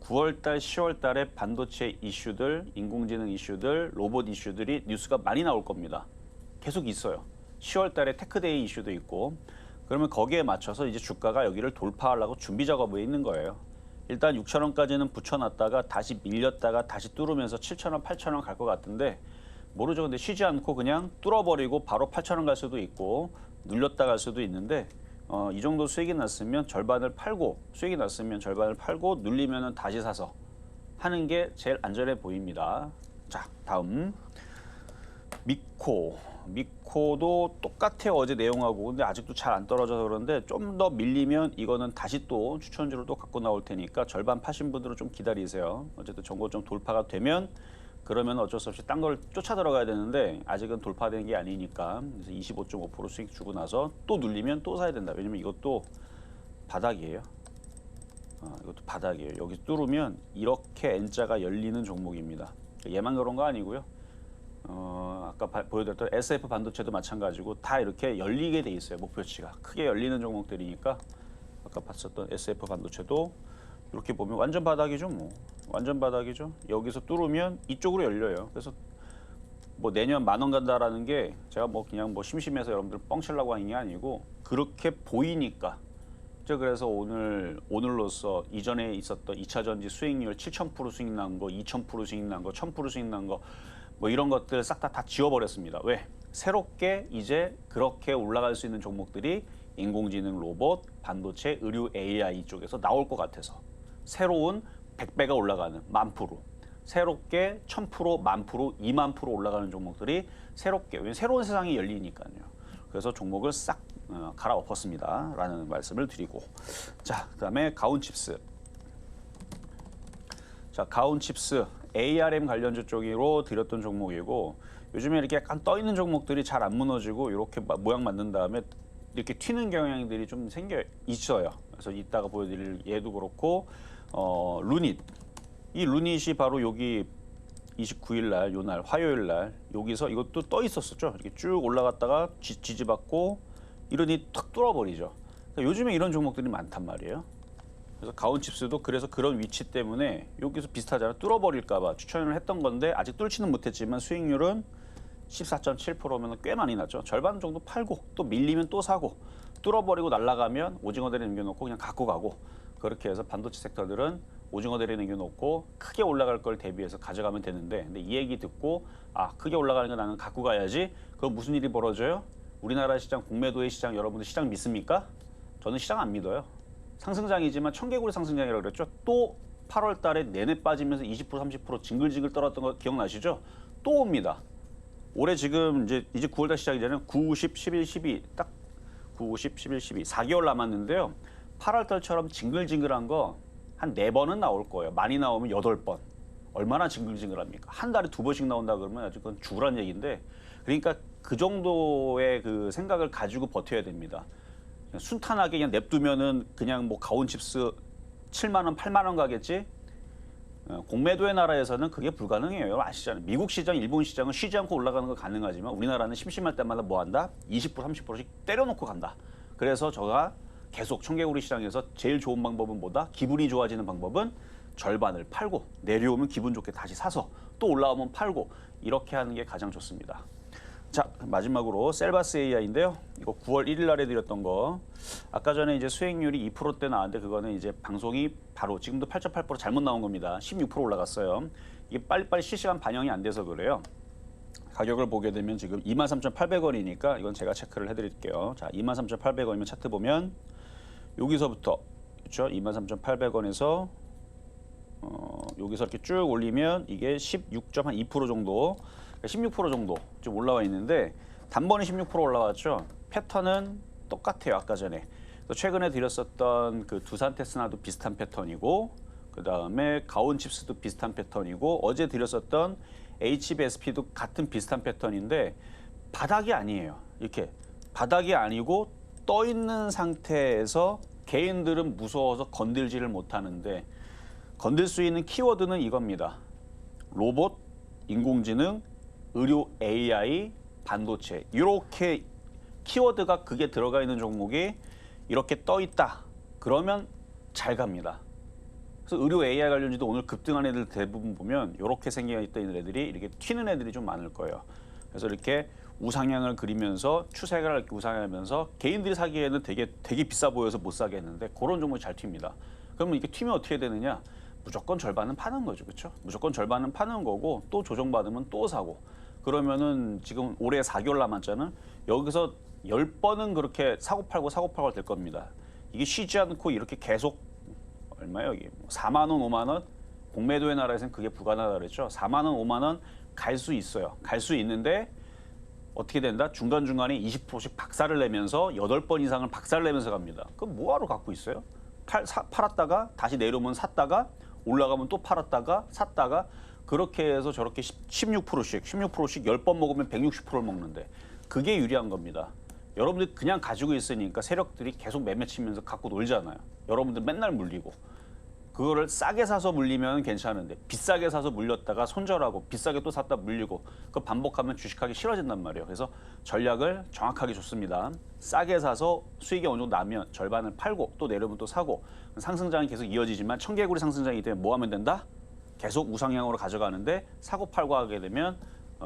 9월달, 10월달에 반도체 이슈들, 인공지능 이슈들, 로봇 이슈들이 뉴스가 많이 나올 겁니다. 계속 있어요. 10월달에 테크데이 이슈도 있고 그러면 거기에 맞춰서 이제 주가가 여기를 돌파하려고 준비 작업에 있는 거예요. 일단 6,000원까지는 붙여놨다가 다시 밀렸다가 다시 뚫으면서 7,000원, 8,000원 갈 것 같은데 모르죠. 근데 쉬지 않고 그냥 뚫어버리고 바로 8,000원 갈 수도 있고 눌렸다 갈 수도 있는데 이 정도 수익이 났으면 절반을 팔고 수익이 났으면 절반을 팔고 눌리면은 다시 사서 하는 게 제일 안전해 보입니다. 자, 다음 미코도 똑같아요. 어제 내용하고. 근데 아직도 잘 안 떨어져서 그런데 좀 더 밀리면 이거는 다시 또 추천주로 또 갖고 나올 테니까 절반 파신 분들은 좀 기다리세요. 어쨌든 정고점 돌파가 되면 그러면 어쩔 수 없이 딴 걸 쫓아 들어가야 되는데 아직은 돌파된 게 아니니까 그래서 25.5% 수익 주고 나서 또 눌리면 또 사야 된다. 왜냐면 이것도 바닥이에요. 이것도 바닥이에요. 여기 뚫으면 이렇게 N자가 열리는 종목입니다. 얘만 그런 거 아니고요. 아까 보여드렸던 SF 반도체도 마찬가지고 다 이렇게 열리게 돼 있어요. 목표치가 크게 열리는 종목들이니까 아까 봤었던 SF 반도체도 이렇게 보면 완전 바닥이죠. 뭐 완전 바닥이죠. 여기서 뚫으면 이쪽으로 열려요. 그래서 뭐 내년 10,000원 간다라는 게 제가 뭐 그냥 뭐 심심해서 여러분들 뻥치려고 하는 게 아니고 그렇게 보이니까. 그래서 오늘로서 이전에 있었던 2차 전지 수익률 7,000% 수익 난 거, 2,000% 수익 난 거, 1,000% 수익 난 거 뭐 이런 것들 싹 다 지워버렸습니다. 왜? 새롭게 이제 그렇게 올라갈 수 있는 종목들이 인공지능, 로봇, 반도체, 의류, AI 쪽에서 나올 것 같아서 새로운 100배가 올라가는 10,000%, 새롭게 1,000%, 10,000%, 20,000% 올라가는 종목들이 새롭게, 왜냐면 새로운 세상이 열리니까요. 그래서 종목을 싹 갈아엎었습니다. 라는 말씀을 드리고 자, 그다음에 가온칩스. 자, 가온칩스 ARM 관련주 쪽으로 드렸던 종목이고 요즘에 이렇게 약간 떠 있는 종목들이 잘 안 무너지고 이렇게 모양 만든 다음에 이렇게 튀는 경향들이 좀 생겨 있어요. 그래서 이따가 보여드릴 얘도 그렇고 루닛. 이 루닛이 바로 여기 29일 날, 요날 화요일 날 여기서 이것도 떠 있었었죠. 이렇게 쭉 올라갔다가 지지받고 이러니 탁 뚫어버리죠. 그러니까 요즘에 이런 종목들이 많단 말이에요. 그래서 가온칩스도 그래서 그런 위치 때문에 여기서 비슷하잖아요. 뚫어버릴까봐 추천을 했던 건데 아직 뚫지는 못했지만 수익률은 14.7%면 꽤 많이 났죠. 절반 정도 팔고 또 밀리면 또 사고 뚫어버리고 날아가면 오징어 대리 남겨놓고 그냥 갖고 가고 그렇게 해서 반도체 섹터들은 오징어 대리 남겨놓고 크게 올라갈 걸 대비해서 가져가면 되는데 근데 이 얘기 듣고 크게 올라가는 거 나는 갖고 가야지. 그럼 무슨 일이 벌어져요? 우리나라 시장, 공매도의 시장 여러분들 시장 믿습니까? 저는 시장 안 믿어요. 상승장이지만 청개구리 상승장이라고 그랬죠. 또 8월 달에 내내 빠지면서 20% 30% 징글징글 떨었던 거 기억나시죠? 또 옵니다. 올해 지금 이제 9월 달 시작이잖아요. 9, 10, 11, 12 딱 9, 10, 11, 12 4개월 남았는데요. 8월 달처럼 징글징글한 거 한 4번은 나올 거예요. 많이 나오면 8번. 얼마나 징글징글합니까? 한 달에 2번씩 나온다 그러면 아주 그건 죽으란 얘기인데 그러니까 그 정도의 그 생각을 가지고 버텨야 됩니다. 순탄하게 그냥 냅두면은 그냥 뭐 가온칩스 7만 원, 8만 원 가겠지? 공매도의 나라에서는 그게 불가능해요. 아시잖아요. 미국 시장, 일본 시장은 쉬지 않고 올라가는 거 가능하지만 우리나라는 심심할 때마다 뭐 한다? 20%, 30%씩 때려놓고 간다. 그래서 제가 계속 청개구리 시장에서 제일 좋은 방법은 뭐다? 기분이 좋아지는 방법은 절반을 팔고 내려오면 기분 좋게 다시 사서 또 올라오면 팔고 이렇게 하는 게 가장 좋습니다. 자, 마지막으로 셀바스 AI인데요. 이거 9월 1일 날에 드렸던 거. 아까 전에 이제 수익률이 2%대 나왔는데 그거는 이제 방송이 바로 지금도 8.8% 잘못 나온 겁니다. 16% 올라갔어요. 이게 빨리빨리 실시간 반영이 안 돼서 그래요. 가격을 보게 되면 지금 23,800원이니까 이건 제가 체크를 해드릴게요. 자, 23,800원이면 차트 보면 여기서부터 그렇죠? 23,800원에서 여기서 이렇게 쭉 올리면 이게 16.2% 정도, 16% 정도 좀 올라와 있는데 단번에 16% 올라왔죠. 패턴은 똑같아요. 아까 전에. 그래서 최근에 드렸었던 그 두산 테스나도 비슷한 패턴이고, 그 다음에 가온칩스도 비슷한 패턴이고, 어제 드렸었던 HBSP도 같은 비슷한 패턴인데 바닥이 아니에요. 이렇게 바닥이 아니고 떠 있는 상태에서 개인들은 무서워서 건들지를 못하는데 건들 수 있는 키워드는 이겁니다. 로봇, 인공지능, 의료 AI, 반도체 이렇게 키워드가 그게 들어가 있는 종목이 이렇게 떠 있다. 그러면 잘 갑니다. 그래서 의료 AI 관련주도 오늘 급등한 애들 대부분 보면 이렇게 생겨 있던 애들이 이렇게 튀는 애들이 좀 많을 거예요. 그래서 이렇게 우상향을 그리면서 추세가 이렇게 우상향하면서 개인들이 사기에는 되게 비싸 보여서 못 사게 했는데 그런 종목이 잘 튑니다. 그러면 이렇게 튀면 어떻게 되느냐? 무조건 절반은 파는 거죠, 그렇죠? 무조건 절반은 파는 거고 또 조정받으면 또 사고. 그러면은 지금 올해 4개월 남았잖아. 여기서 10번은 그렇게 사고 팔고 될 겁니다. 이게 쉬지 않고 이렇게 계속 얼마예요? 이게 4만 원, 5만 원? 공매도의 나라에서는 그게 불가능하다 그랬죠. 4만 원, 5만 원 갈 수 있어요. 갈 수 있는데 어떻게 된다? 중간중간에 20%씩 박살을 내면서 8번 이상을 박살을 내면서 갑니다. 그럼 뭐하러 갖고 있어요? 팔았다가 다시 내려오면 샀다가 올라가면 또 팔았다가 샀다가 그렇게 해서 저렇게 16%씩 10번 먹으면 160%를 먹는데 그게 유리한 겁니다. 여러분들 그냥 가지고 있으니까 세력들이 계속 매매 치면서 갖고 놀잖아요. 여러분들 맨날 물리고 그거를 싸게 사서 물리면 괜찮은데 비싸게 사서 물렸다가 손절하고 비싸게 또 샀다 물리고 그 반복하면 주식하기 싫어진단 말이에요. 그래서 전략을 정확하게 줬습니다. 싸게 사서 수익이 어느 정도 나면 절반을 팔고 또 내려오면 또 사고 상승장이 계속 이어지지만 청개구리 상승장이기 때문에 뭐 하면 된다? 계속 우상향으로 가져가는데 사고 팔고 하게 되면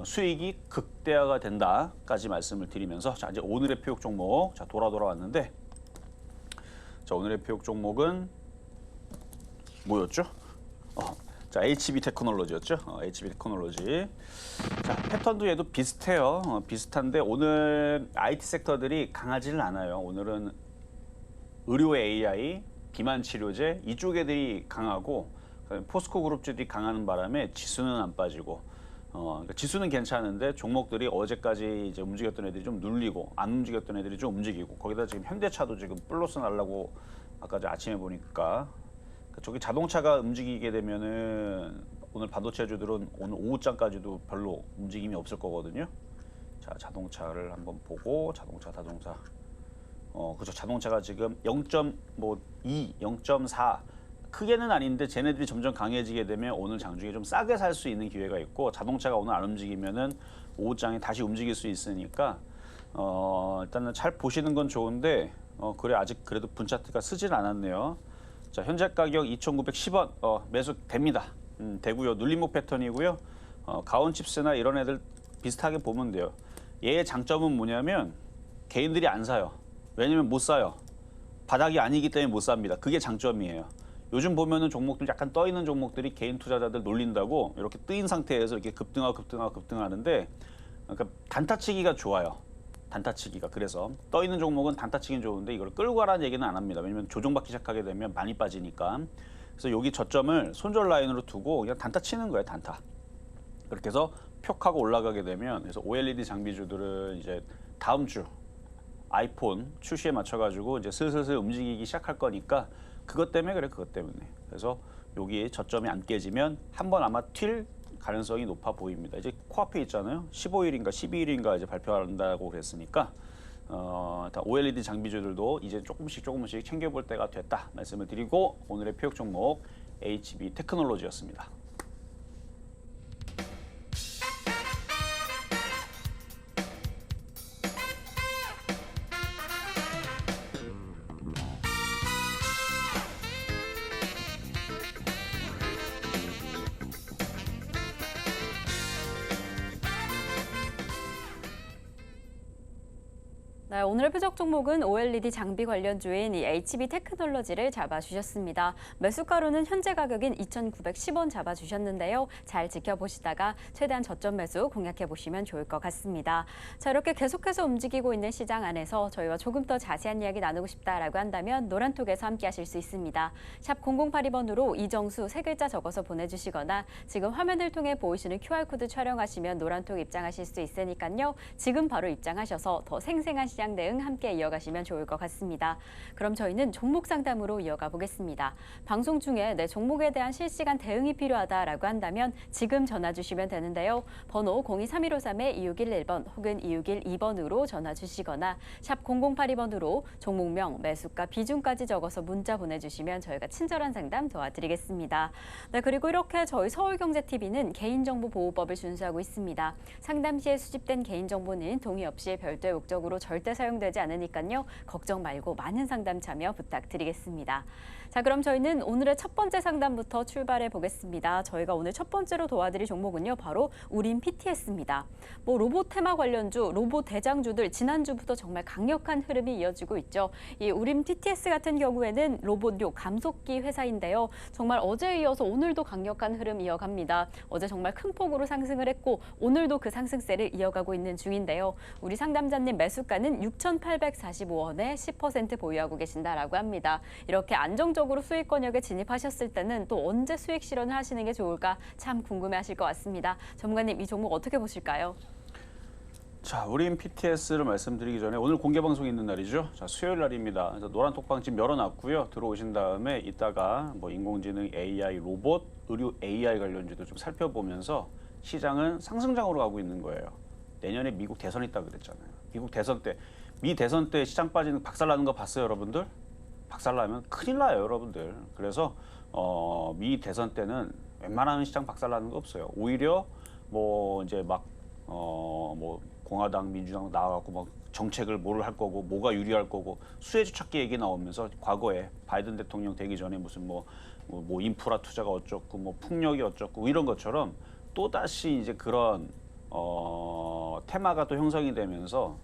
수익이 극대화가 된다까지 말씀을 드리면서 자 이제 오늘의 표육 종목 자 돌아왔는데 자 오늘의 표육 종목은 뭐였죠? 자 HB 테크놀로지였죠? HB 테크놀로지. 자 패턴도 얘도 비슷해요. 비슷한데 오늘 IT 섹터들이 강하지는 않아요. 오늘은 의료 AI, 비만 치료제 이쪽 애들이 강하고 포스코 그룹주들이 강하는 바람에 지수는 안 빠지고 그러니까 지수는 괜찮은데 종목들이 어제까지 이제 움직였던 애들이 좀 눌리고 안 움직였던 애들이 좀 움직이고 거기다 지금 현대차도 지금 플러스 날라고 아까 아침에 보니까 저기 자동차가 움직이게 되면은 오늘 반도체주들은 오늘 오후장까지도 별로 움직임이 없을 거거든요. 자 자동차를 한번 보고 자동차 그죠 자동차가 지금 0.2, 0.4 크게는 아닌데 쟤네들이 점점 강해지게 되면 오늘 장중에 좀 싸게 살 수 있는 기회가 있고 자동차가 오늘 안 움직이면은 오후장에 다시 움직일 수 있으니까 일단은 잘 보시는 건 좋은데 그래 아직 그래도 분차트가 쓰진 않았네요. 자 현재 가격 2,910원 매수됩니다. 되고요. 눌림목 패턴이고요. 가온칩스나 이런 애들 비슷하게 보면 돼요. 얘의 장점은 뭐냐면 개인들이 안 사요. 왜냐면 못 사요. 바닥이 아니기 때문에 못 삽니다. 그게 장점이에요. 요즘 보면은 종목들 약간 떠 있는 종목들이 개인 투자자들 놀린다고 이렇게 뜨인 상태에서 이렇게 급등하는데 그러니까 단타치기가 좋아요. 단타치기가 그래서 떠 있는 종목은 단타치기는 좋은데 이걸 끌고 가라는 얘기는 안 합니다. 왜냐면 조정받기 시작하게 되면 많이 빠지니까. 그래서 여기 저점을 손절 라인으로 두고 그냥 단타 치는 거예요. 단타. 그렇게 해서 표 하고 올라가게 되면 그래서 OLED 장비주들은 이제 다음 주 아이폰 출시에 맞춰가지고 이제 슬슬 움직이기 시작할 거니까 그것 때문에 그래 그것 때문에. 그래서 여기 저점이 안 깨지면 한번 아마 튈 가능성이 높아 보입니다. 이제 코앞에 있잖아요. 15일인가 12일인가 이제 발표한다고 그랬으니까 OLED 장비주들도 이제 조금씩 챙겨볼 때가 됐다 말씀을 드리고 오늘의 표역 종목 HB 테크놀로지였습니다. 네, 오늘의 표적 종목은 OLED 장비 관련주인 이 HB 테크놀로지를 잡아주셨습니다. 매수가로는 현재 가격인 2,910원 잡아주셨는데요. 잘 지켜보시다가 최대한 저점 매수 공략해보시면 좋을 것 같습니다. 자, 이렇게 계속해서 움직이고 있는 시장 안에서 저희와 조금 더 자세한 이야기 나누고 싶다라고 한다면 노란톡에서 함께 하실 수 있습니다. 샵 0082번으로 이정수 세 글자 적어서 보내주시거나 지금 화면을 통해 보이시는 QR코드 촬영하시면 노란톡 입장하실 수 있으니까요. 지금 바로 입장하셔서 더 생생한 시장 대응 함께 이어가시면 좋을 것 같습니다. 그럼 저희는 종목 상담으로 이어가 보겠습니다. 방송 중에 내 종목에 대한 실시간 대응이 필요하다라고 한다면 지금 전화 주시면 되는데요. 번호 023153-2611번 혹은 2612번으로 전화 주시거나 샵 0082번으로 종목명, 매수가, 비중까지 적어서 문자 보내주시면 저희가 친절한 상담 도와드리겠습니다. 네, 그리고 이렇게 저희 서울경제TV는 개인정보보호법을 준수하고 있습니다. 상담 시에 수집된 개인정보는 동의 없이 별도의 목적으로 절대 사용되지 않으니까요. 걱정 말고 많은 상담 참여 부탁드리겠습니다. 자, 그럼 저희는 오늘의 첫 번째 상담부터 출발해 보겠습니다. 저희가 오늘 첫 번째로 도와드릴 종목은요. 바로 우림 PTS입니다. 로봇 테마 관련주, 로봇 대장주들 지난주부터 정말 강력한 흐름이 이어지고 있죠. 이 우림 PTS 같은 경우에는 로봇용 감속기 회사인데요. 정말 어제에 이어서 오늘도 강력한 흐름 이어갑니다. 어제 정말 큰 폭으로 상승을 했고 오늘도 그 상승세를 이어가고 있는 중인데요. 우리 상담자님 매수가는 6,845원에 10% 보유하고 계신다라고 합니다. 이렇게 안정적으로 수익 권역에 진입하셨을 때는 또 언제 수익 실현을 하시는 게 좋을까 참 궁금해하실 것 같습니다. 전문가님 이 종목 어떻게 보실까요? 자, 우림 PTS를 말씀드리기 전에 오늘 공개 방송이 있는 날이죠. 자, 수요일 날입니다. 그래서 노란 톡방 지금 열어놨고요. 들어오신 다음에 이따가 인공지능, AI, 로봇, 의료 AI 관련주도 좀 살펴보면서 시장은 상승장으로 가고 있는 거예요. 내년에 미국 대선 있다 그랬잖아요. 미국 대선 때, 미 대선 때 시장 빠지는 박살나는 거 봤어요, 여러분들? 박살나면 큰일 나요, 여러분들. 그래서 미 대선 때는 웬만하면 시장 박살나는 거 없어요. 오히려 이제 공화당, 민주당 나와갖고 막 정책을 뭐를 할 거고 뭐가 유리할 거고 수혜주 찾기 얘기 나오면서 과거에 바이든 대통령 되기 전에 무슨 인프라 투자가 어쩌고 풍력이 어쩌고 이런 것처럼 또 다시 이제 그런 테마가 또 형성이 되면서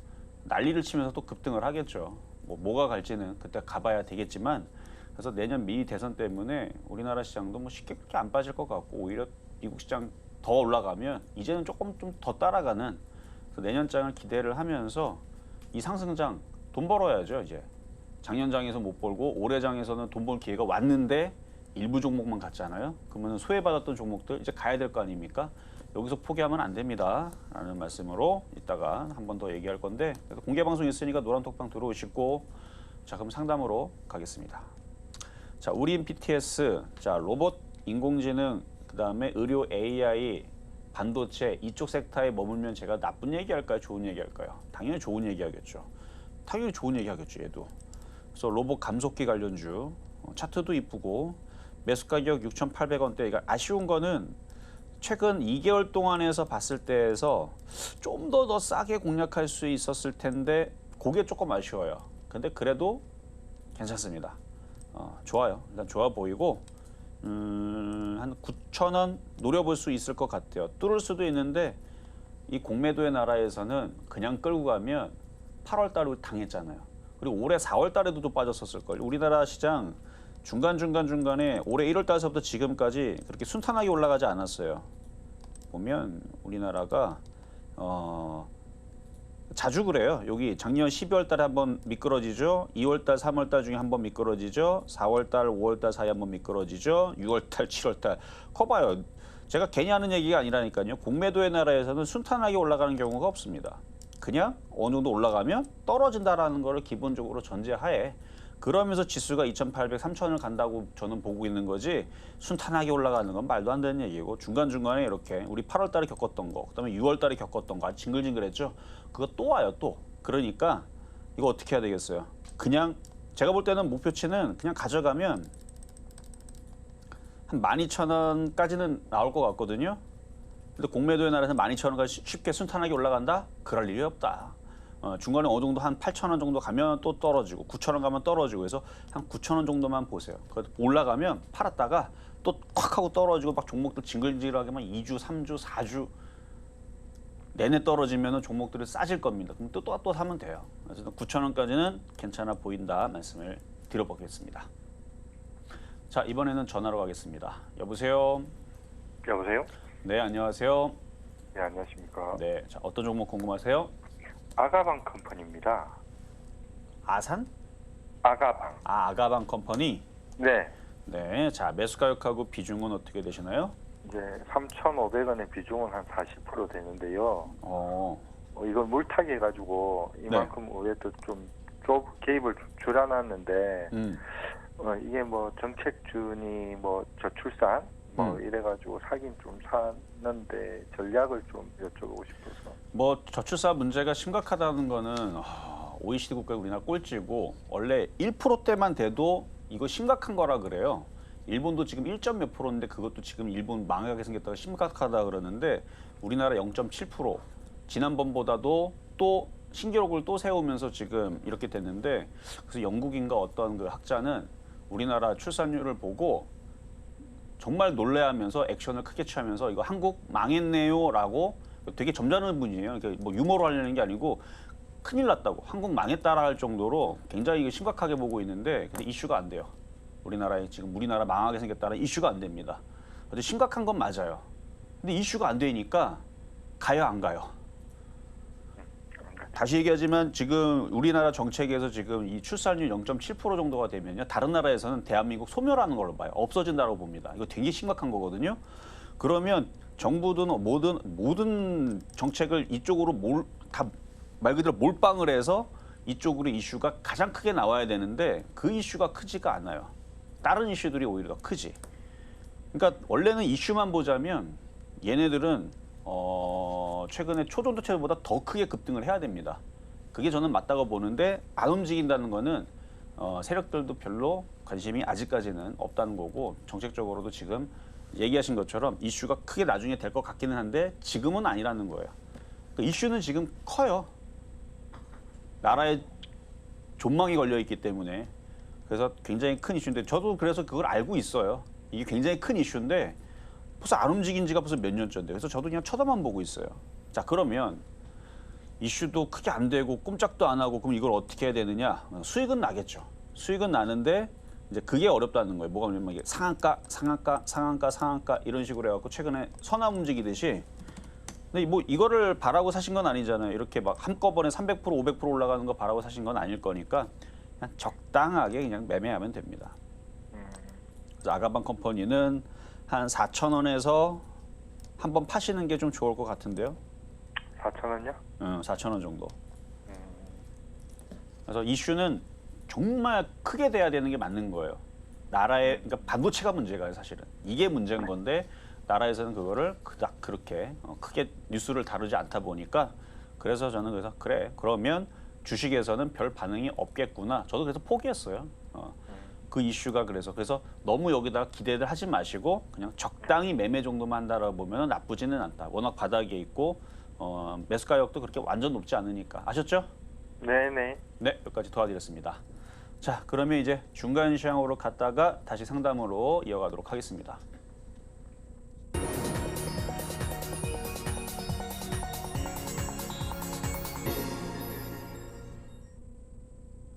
난리를 치면서 또 급등을 하겠죠. 뭐가 갈지는 그때 가봐야 되겠지만 그래서 내년 미 대선 때문에 우리나라 시장도 쉽게 그렇게 안 빠질 것 같고 오히려 미국 시장 더 올라가면 이제는 조금 좀 더 따라가는 내년장을 기대를 하면서 이 상승장 돈 벌어야죠. 이제 작년장에서 못 벌고 올해장에서는 돈 벌 기회가 왔는데 일부 종목만 갔잖아요. 그러면 소외받았던 종목들 이제 가야 될 거 아닙니까? 여기서 포기하면 안 됩니다. 라는 말씀으로 이따가 한 번 더 얘기할 건데 공개 방송 있으니까 노란 톡방 들어오시고 자, 그럼 상담으로 가겠습니다. 자, 우림 PTS, 자, 로봇, 인공지능, 그다음에 의료 AI, 반도체 이쪽 섹터에 머물면 제가 나쁜 얘기할까요? 좋은 얘기할까요? 당연히 좋은 얘기하겠죠. 당연히 좋은 얘기하겠죠, 얘도. 그래서 로봇 감속기 관련주 차트도 이쁘고 매수 가격 6,800원대. 그러니까 아쉬운 거는 최근 2개월 동안에서 봤을 때에서 좀 더 싸게 공략할 수 있었을 텐데 그게 조금 아쉬워요. 근데 그래도 괜찮습니다. 좋아요. 일단 좋아 보이고 한 9,000원 노려볼 수 있을 것 같아요. 뚫을 수도 있는데 이 공매도의 나라에서는 그냥 끌고 가면 8월 달에 당했잖아요. 그리고 올해 4월 달에도 또 빠졌었을걸요. 우리나라 시장 중간에 올해 1월 달서부터 지금까지 그렇게 순탄하게 올라가지 않았어요. 보면 우리나라가 자주 그래요. 여기 작년 12월 달에 한번 미끄러지죠. 2월 달, 3월 달 중에 한번 미끄러지죠. 4월 달, 5월 달 사이에 한번 미끄러지죠. 6월 달, 7월 달. 커봐요. 제가 괜히 하는 얘기가 아니라니까요. 공매도의 나라에서는 순탄하게 올라가는 경우가 없습니다. 그냥 어느 정도 올라가면 떨어진다라는 거를 기본적으로 전제하에 그러면서 지수가 2,800, 3,000을 간다고 저는 보고 있는 거지 순탄하게 올라가는 건 말도 안 되는 얘기고 중간중간에 이렇게 우리 8월 달에 겪었던 거 그다음에 6월 달에 겪었던 거 아주 징글징글했죠. 그거 또 와요 또. 그러니까 이거 어떻게 해야 되겠어요. 그냥 제가 볼 때는 목표치는 그냥 가져가면 한 12,000원까지는 나올 것 같거든요. 근데 공매도의 나라에서 12,000원까지 쉽게 순탄하게 올라간다? 그럴 일이 없다. 중간에 어느 정도 한 8,000원 정도 가면 또 떨어지고 9,000원 가면 떨어지고 그래서 한 9,000원 정도만 보세요. 올라가면 팔았다가 또 콱 하고 떨어지고 막 종목들 징글징글하게 막 2주, 3주, 4주 내내 떨어지면 종목들이 싸질 겁니다. 그럼 또 사면 돼요. 그래서 9,000원까지는 괜찮아 보인다 말씀을 드려보겠습니다. 자, 이번에는 전화로 가겠습니다. 여보세요? 여보세요? 네, 안녕하세요. 네, 안녕하십니까. 네, 자, 어떤 종목 궁금하세요? 아가방 컴퍼니입니다. 아산? 아가방. 아가방 컴퍼니? 네. 네, 자, 매수 가격하고 비중은 어떻게 되시나요? 이제 3,500원의 비중은 한 40% 되는데요. 이걸 물타기 해가지고 이만큼 의외도 좀 개입을 줄여놨는데 이게 뭐 정책준이 뭐 저출산 이래가지고 사긴 좀 사는데 전략을 좀 여쭤보고 싶어서. 뭐 저출산 문제가 심각하다는 거는 OECD 국가 우리나라 꼴찌고 원래 1%대만 돼도 이거 심각한 거라 그래요. 일본도 지금 1점 몇 %인데 그것도 지금 일본 망하게 생겼다가 심각하다 그러는데 우리나라 0.7% 지난번보다도 또 신기록을 또 세우면서 지금 이렇게 됐는데 그래서 영국인가 어떤 그 학자는 우리나라 출산율을 보고 정말 놀래하면서 액션을 크게 취하면서 이거 한국 망했네요라고 되게 점잖은 분이에요. 그러니까 뭐 유머로 하려는 게 아니고 큰일 났다고 한국 망했다라 할 정도로 굉장히 심각하게 보고 있는데 근데 이슈가 안 돼요. 우리나라에 지금 우리나라 망하게 생겼다는 이슈가 안 됩니다. 근데 심각한 건 맞아요. 근데 이슈가 안 되니까 가요 안 가요? 다시 얘기하지만 지금 우리나라 정책에서 지금 이 출산율 0.7% 정도가 되면요. 다른 나라에서는 대한민국 소멸하는 걸로 봐요. 없어진다고 봅니다. 이거 되게 심각한 거거든요. 그러면 정부든 모든 정책을 이쪽으로 다 말 그대로 몰빵을 해서 이쪽으로 이슈가 가장 크게 나와야 되는데 그 이슈가 크지가 않아요. 다른 이슈들이 오히려 더 크지. 그러니까 원래는 이슈만 보자면 얘네들은 최근에 초전도체보다 더 크게 급등을 해야 됩니다. 그게 저는 맞다고 보는데 안 움직인다는 거는 세력들도 별로 관심이 아직까지는 없다는 거고 정책적으로도 지금 얘기하신 것처럼 이슈가 크게 나중에 될 것 같기는 한데 지금은 아니라는 거예요. 그러니까 이슈는 지금 커요. 나라에 존망이 걸려 있기 때문에 그래서 굉장히 큰 이슈인데 저도 그래서 그걸 알고 있어요. 이게 굉장히 큰 이슈인데 벌써 안 움직인 지가 벌써 몇 년째인데 그래서 저도 그냥 쳐다만 보고 있어요. 자, 그러면 이슈도 크게 안 되고 꼼짝도 안 하고 그럼 이걸 어떻게 해야 되느냐? 수익은 나겠죠. 수익은 나는데 이제 그게 어렵다는 거예요. 뭐가 그러면 이게 상한가 이런 식으로 해갖고 최근에 선암 움직이듯이 근데 뭐 이거를 바라고 사신 건 아니잖아요. 이렇게 막 한꺼번에 300% 500% 올라가는 거 바라고 사신 건 아닐 거니까 그냥 적당하게 그냥 매매하면 됩니다. 그래서 아가방 컴퍼니는 한 4,000원에서 한번 파시는 게 좀 좋을 것 같은데요. 4,000원요? 4,000원 정도. 그래서 이슈는 정말 크게 돼야 되는 게 맞는 거예요. 나라의 그러니까 반도체가 문제가요, 사실은. 이게 문제인 건데 나라에서는 그거를 그닥 그렇게 크게 뉴스를 다루지 않다 보니까 그래서 저는 그래서 그래 그러면 주식에서는 별 반응이 없겠구나. 저도 그래서 포기했어요. 그 이슈가 그래서 너무 여기다가 기대를 하지 마시고 그냥 적당히 매매 정도만 한다라고 보면 나쁘지는 않다. 워낙 바닥에 있고 매수 가격도 그렇게 완전 높지 않으니까. 아셨죠? 네네. 네, 여기까지 도와드렸습니다. 자, 그러면 이제 중간 시황으로 갔다가 다시 상담으로 이어가도록 하겠습니다.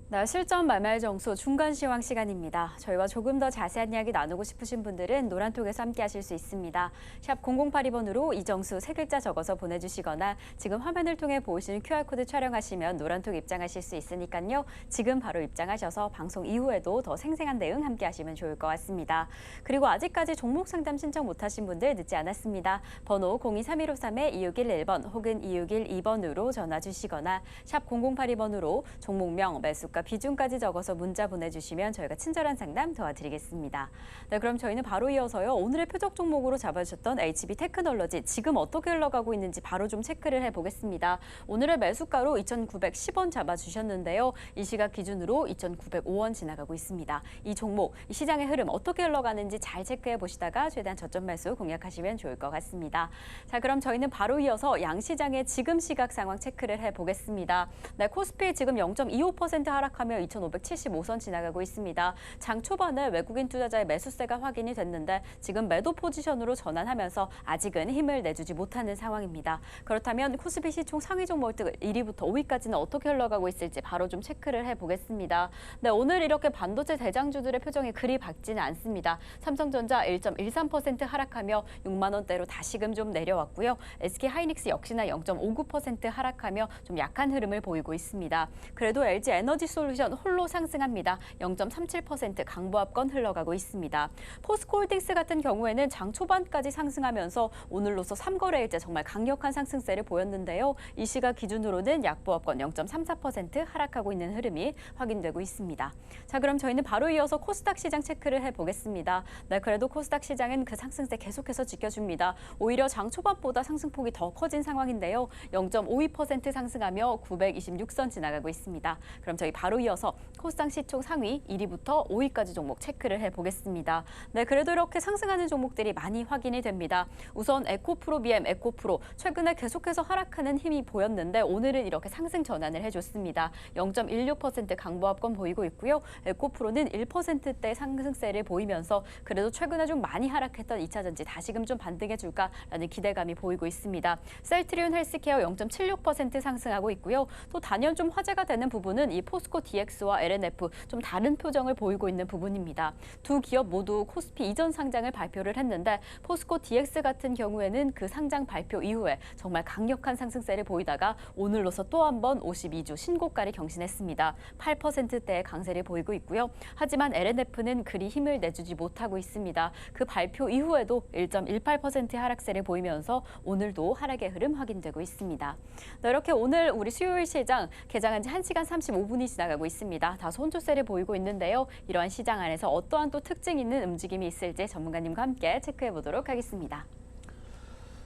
네, 실전 말말 정수 중간 시황 시간입니다. 저희와 조금 더 자세한 이야기 나누고 싶으신 분들은 노란톡에서 함께 하실 수 있습니다. 샵 0082번으로 이정수 세 글자 적어서 보내주시거나 지금 화면을 통해 보이시는 QR코드 촬영하시면 노란톡 입장하실 수 있으니까요. 지금 바로 입장하셔서 방송 이후에도 더 생생한 대응 함께 하시면 좋을 것 같습니다. 그리고 아직까지 종목 상담 신청 못하신 분들 늦지 않았습니다. 번호 023153-2611번 혹은 2612번으로 전화 주시거나 샵 0082번으로 종목명, 매수가, 비중까지 적어서 문자 보내주시면 저희가 친절한 상담 도와드리겠습니다. 네, 그럼 저희는 바로 이어서요. 오늘의 표적 종목으로 잡아주셨던 HB 테크놀로지 지금 어떻게 흘러가고 있는지 바로 좀 체크를 해보겠습니다. 오늘의 매수가로 2,910원 잡아주셨는데요. 이 시각 기준으로 2,905원 지나가고 있습니다. 이 종목, 이 시장의 흐름 어떻게 흘러가는지 잘 체크해 보시다가 최대한 저점 매수 공략하시면 좋을 것 같습니다. 자, 그럼 저희는 바로 이어서 양시장의 지금 시각 상황 체크를 해보겠습니다. 네, 코스피 지금 0.25% 하락 하락하며 2,575선 지나가고 있습니다. 장 초반에 외국인 투자자의 매수세가 확인이 됐는데 지금 매도 포지션으로 전환하면서 아직은 힘을 내주지 못하는 상황입니다. 그렇다면 코스피 시총 상위 종목들 1위부터 5위까지는 어떻게 흘러가고 있을지 바로 좀 체크를 해보겠습니다. 네, 오늘 이렇게 반도체 대장주들의 표정이 그리 밝지는 않습니다. 삼성전자 1.13% 하락하며 6만 원대로 다시금 좀 내려왔고요. SK하이닉스 역시나 0.59% 하락하며 좀 약한 흐름을 보이고 있습니다. 그래도 LG 에너지솔루션 홀로 상승합니다. 0.37% 강보합권 흘러가고 있습니다. 포스코홀딩스 같은 경우에는 장 초반까지 상승하면서 오늘로서 3거래일째 정말 강력한 상승세를 보였는데요. 이 시각 기준으로는 약보합권 0.34% 하락하고 있는 흐름이 확인되고 있습니다. 자, 그럼 저희는 바로 이어서 코스닥 시장 체크를 해보겠습니다. 네, 그래도 코스닥 시장은 그 상승세 계속해서 지켜줍니다. 오히려 장 초반보다 상승폭이 더 커진 상황인데요. 0.52% 상승하며 926선 지나가고 있습니다. 그럼 저희 바로 이어서 코스닥 시총 상위 1위부터 5위까지 종목 체크를 해보겠습니다. 네, 그래도 이렇게 상승하는 종목들이 많이 확인이 됩니다. 우선 에코프로 BM, 에코프로 최근에 계속해서 하락하는 힘이 보였는데 오늘은 이렇게 상승 전환을 해줬습니다. 0.16% 강보합권 보이고 있고요. 에코프로는 1%대 상승세를 보이면서 그래도 최근에 좀 많이 하락했던 2차전지 다시금 좀 반등해줄까라는 기대감이 보이고 있습니다. 셀트리온 헬스케어 0.76% 상승하고 있고요. 또 단연 좀 화제가 되는 부분은 이 포스코 DX와 LNF 좀 다른 표정을 보이고 있는 부분입니다. 두 기업 모두 코스피 이전 상장을 발표를 했는데 포스코 DX 같은 경우에는 그 상장 발표 이후에 정말 강력한 상승세를 보이다가 오늘로서 또 한 번 52주 신고가를 경신했습니다. 8%대의 강세를 보이고 있고요. 하지만 LNF는 그리 힘을 내주지 못하고 있습니다. 그 발표 이후에도 1.18% 하락세를 보이면서 오늘도 하락의 흐름 확인되고 있습니다. 네, 이렇게 오늘 우리 수요일 시장 개장한 지 1시간 35분이 지나가고 있습니다. 다소 혼조세를 보이고 있는데요. 이러한 시장 안에서 어떠한 또 특징 있는 움직임이 있을지 전문가님과 함께 체크해 보도록 하겠습니다.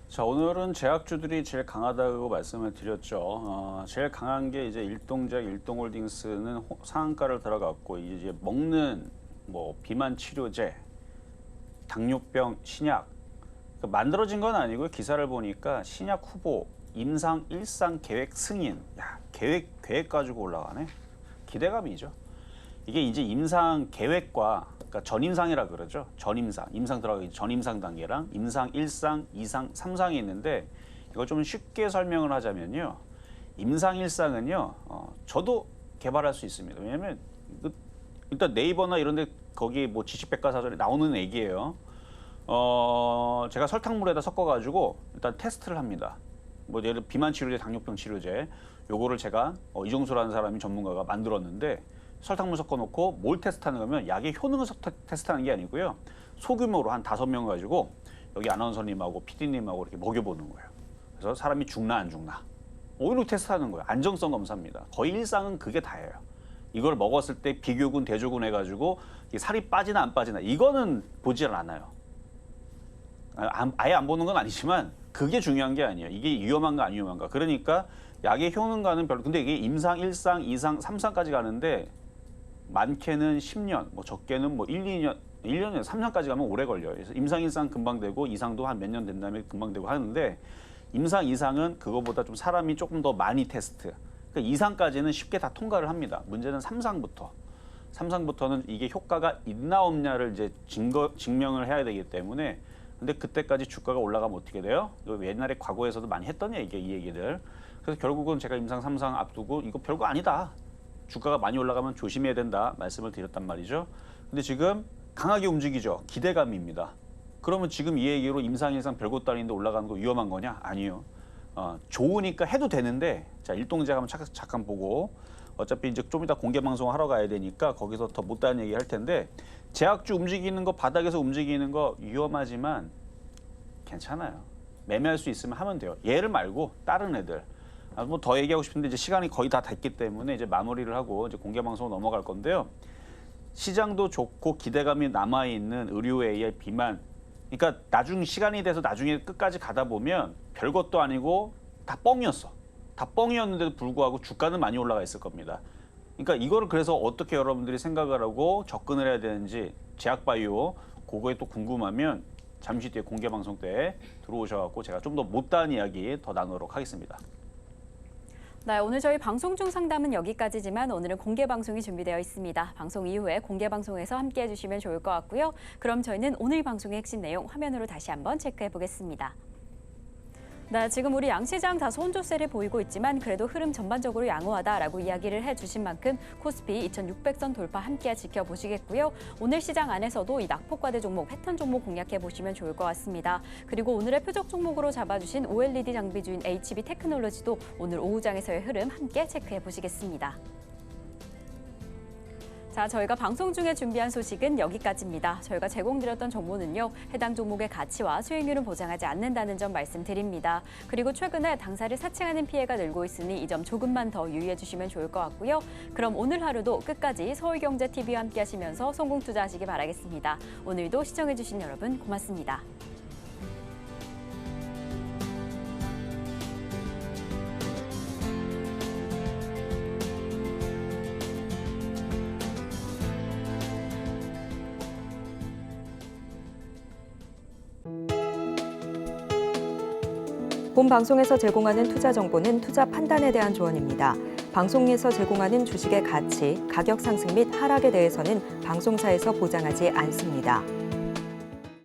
자, 오늘은 제약주들이 제일 강하다고 말씀을 드렸죠. 제일 강한 게 이제 일동제약, 일동홀딩스는 상한가를 들어갔고 이제 먹는 뭐 비만 치료제, 당뇨병 신약 만들어진 건 아니고요. 기사를 보니까 신약 후보 임상 1상 계획 승인. 야, 계획 가지고 올라가네. 기대감이죠. 이게 이제 임상 계획과 그러니까 전임상이라 그러죠. 전임상, 임상 들어가기 전임상 단계랑 임상 1상, 2상, 3상이 있는데 이걸 좀 쉽게 설명을 하자면요. 임상 1상은요. 저도 개발할 수 있습니다. 왜냐하면 일단 네이버나 이런 데 거기 뭐 지식백과사전에 나오는 얘기예요. 제가 설탕물에다 섞어가지고 일단 테스트를 합니다. 뭐 예를 들어 비만 치료제, 당뇨병 치료제 요거를 제가 이종수라는 사람이 전문가가 만들었는데 설탕물 섞어놓고 뭘 테스트하는 거면 약의 효능을 테스트하는 게 아니고요. 소규모로 한 5명 가지고 여기 아나운서님하고 PD님하고 이렇게 먹여보는 거예요. 그래서 사람이 죽나 안 죽나 오히려 테스트하는 거예요. 안정성 검사입니다. 거의 일상은 그게 다예요. 이걸 먹었을 때 비교군, 대조군 해가지고 살이 빠지나 안 빠지나 이거는 보질 않아요. 아예 안 보는 건 아니지만 그게 중요한 게 아니에요. 이게 위험한가 안 위험한가. 그러니까 약의 효능과는 별로. 근데 이게 임상 1상, 2상, 3상까지 가는데 많게는 10년, 뭐 적게는 뭐 1, 2년, 3년까지 가면 오래 걸려요. 그래서 임상 1상 금방 되고 2상도 한 몇 년 된 다음에 금방 되고 하는데 임상 2상은 그거보다 좀 사람이 조금 더 많이 테스트. 그러니까 2상까지는 쉽게 다 통과를 합니다. 문제는 3상부터. 3상부터는 이게 효과가 있나 없냐를 이제 증명을 해야 되기 때문에 근데 그때까지 주가가 올라가면 어떻게 돼요? 옛날에 과거에서도 많이 했던 얘기예요, 이 얘기들. 그래서 결국은 제가 임상 3상 앞두고 이거 별거 아니다. 주가가 많이 올라가면 조심해야 된다 말씀을 드렸단 말이죠. 근데 지금 강하게 움직이죠. 기대감입니다. 그러면 지금 이 얘기로 임상 1상 별것도 아닌데 올라가는 거 위험한 거냐? 아니요. 좋으니까 해도 되는데 자 일동제약 한번 잠깐 보고 어차피 이제 좀 이따 공개 방송 하러 가야 되니까 거기서 더 못다한 얘기 할 텐데 제약주 움직이는 거 바닥에서 움직이는 거 위험하지만 괜찮아요. 매매할 수 있으면 하면 돼요. 얘를 말고 다른 애들. 뭐 더 얘기하고 싶은데 이제 시간이 거의 다 됐기 때문에 이제 마무리를 하고 이제 공개 방송으로 넘어갈 건데요. 시장도 좋고 기대감이 남아 있는 의료 AI 비만. 그러니까 나중 시간이 돼서 나중에 끝까지 가다 보면 별것도 아니고 다 뻥이었어. 다 뻥이었는데도 불구하고 주가는 많이 올라가 있을 겁니다. 그러니까 이거를 그래서 어떻게 여러분들이 생각을 하고 접근을 해야 되는지 제약바이오 그거에 또 궁금하면 잠시 뒤에 공개 방송 때 들어오셔갖고 제가 좀 더 못다한 이야기 더 나누도록 하겠습니다. 네, 오늘 저희 방송 중 상담은 여기까지지만 오늘은 공개 방송이 준비되어 있습니다. 방송 이후에 공개 방송에서 함께해 주시면 좋을 것 같고요. 그럼 저희는 오늘 방송의 핵심 내용 화면으로 다시 한번 체크해 보겠습니다. 네, 지금 우리 양시장 다소 혼조세를 보이고 있지만 그래도 흐름 전반적으로 양호하다라고 이야기를 해주신 만큼 코스피 2,600선 돌파 함께 지켜보시겠고요. 오늘 시장 안에서도 이 낙폭과대 종목, 패턴 종목 공략해 보시면 좋을 것 같습니다. 그리고 오늘의 표적 종목으로 잡아주신 OLED 장비주인 HB 테크놀로지도 오늘 오후장에서의 흐름 함께 체크해 보시겠습니다. 자, 저희가 방송 중에 준비한 소식은 여기까지입니다. 저희가 제공드렸던 정보는요, 해당 종목의 가치와 수익률은 보장하지 않는다는 점 말씀드립니다. 그리고 최근에 당사를 사칭하는 피해가 늘고 있으니 이 점 조금만 더 유의해 주시면 좋을 것 같고요. 그럼 오늘 하루도 끝까지 서울경제TV와 함께 하시면서 성공 투자하시기 바라겠습니다. 오늘도 시청해 주신 여러분 고맙습니다. 본 방송에서 제공하는 투자 정보는 투자 판단에 대한 조언입니다. 방송에서 제공하는 주식의 가치, 가격 상승 및 하락에 대해서는 방송사에서 보장하지 않습니다.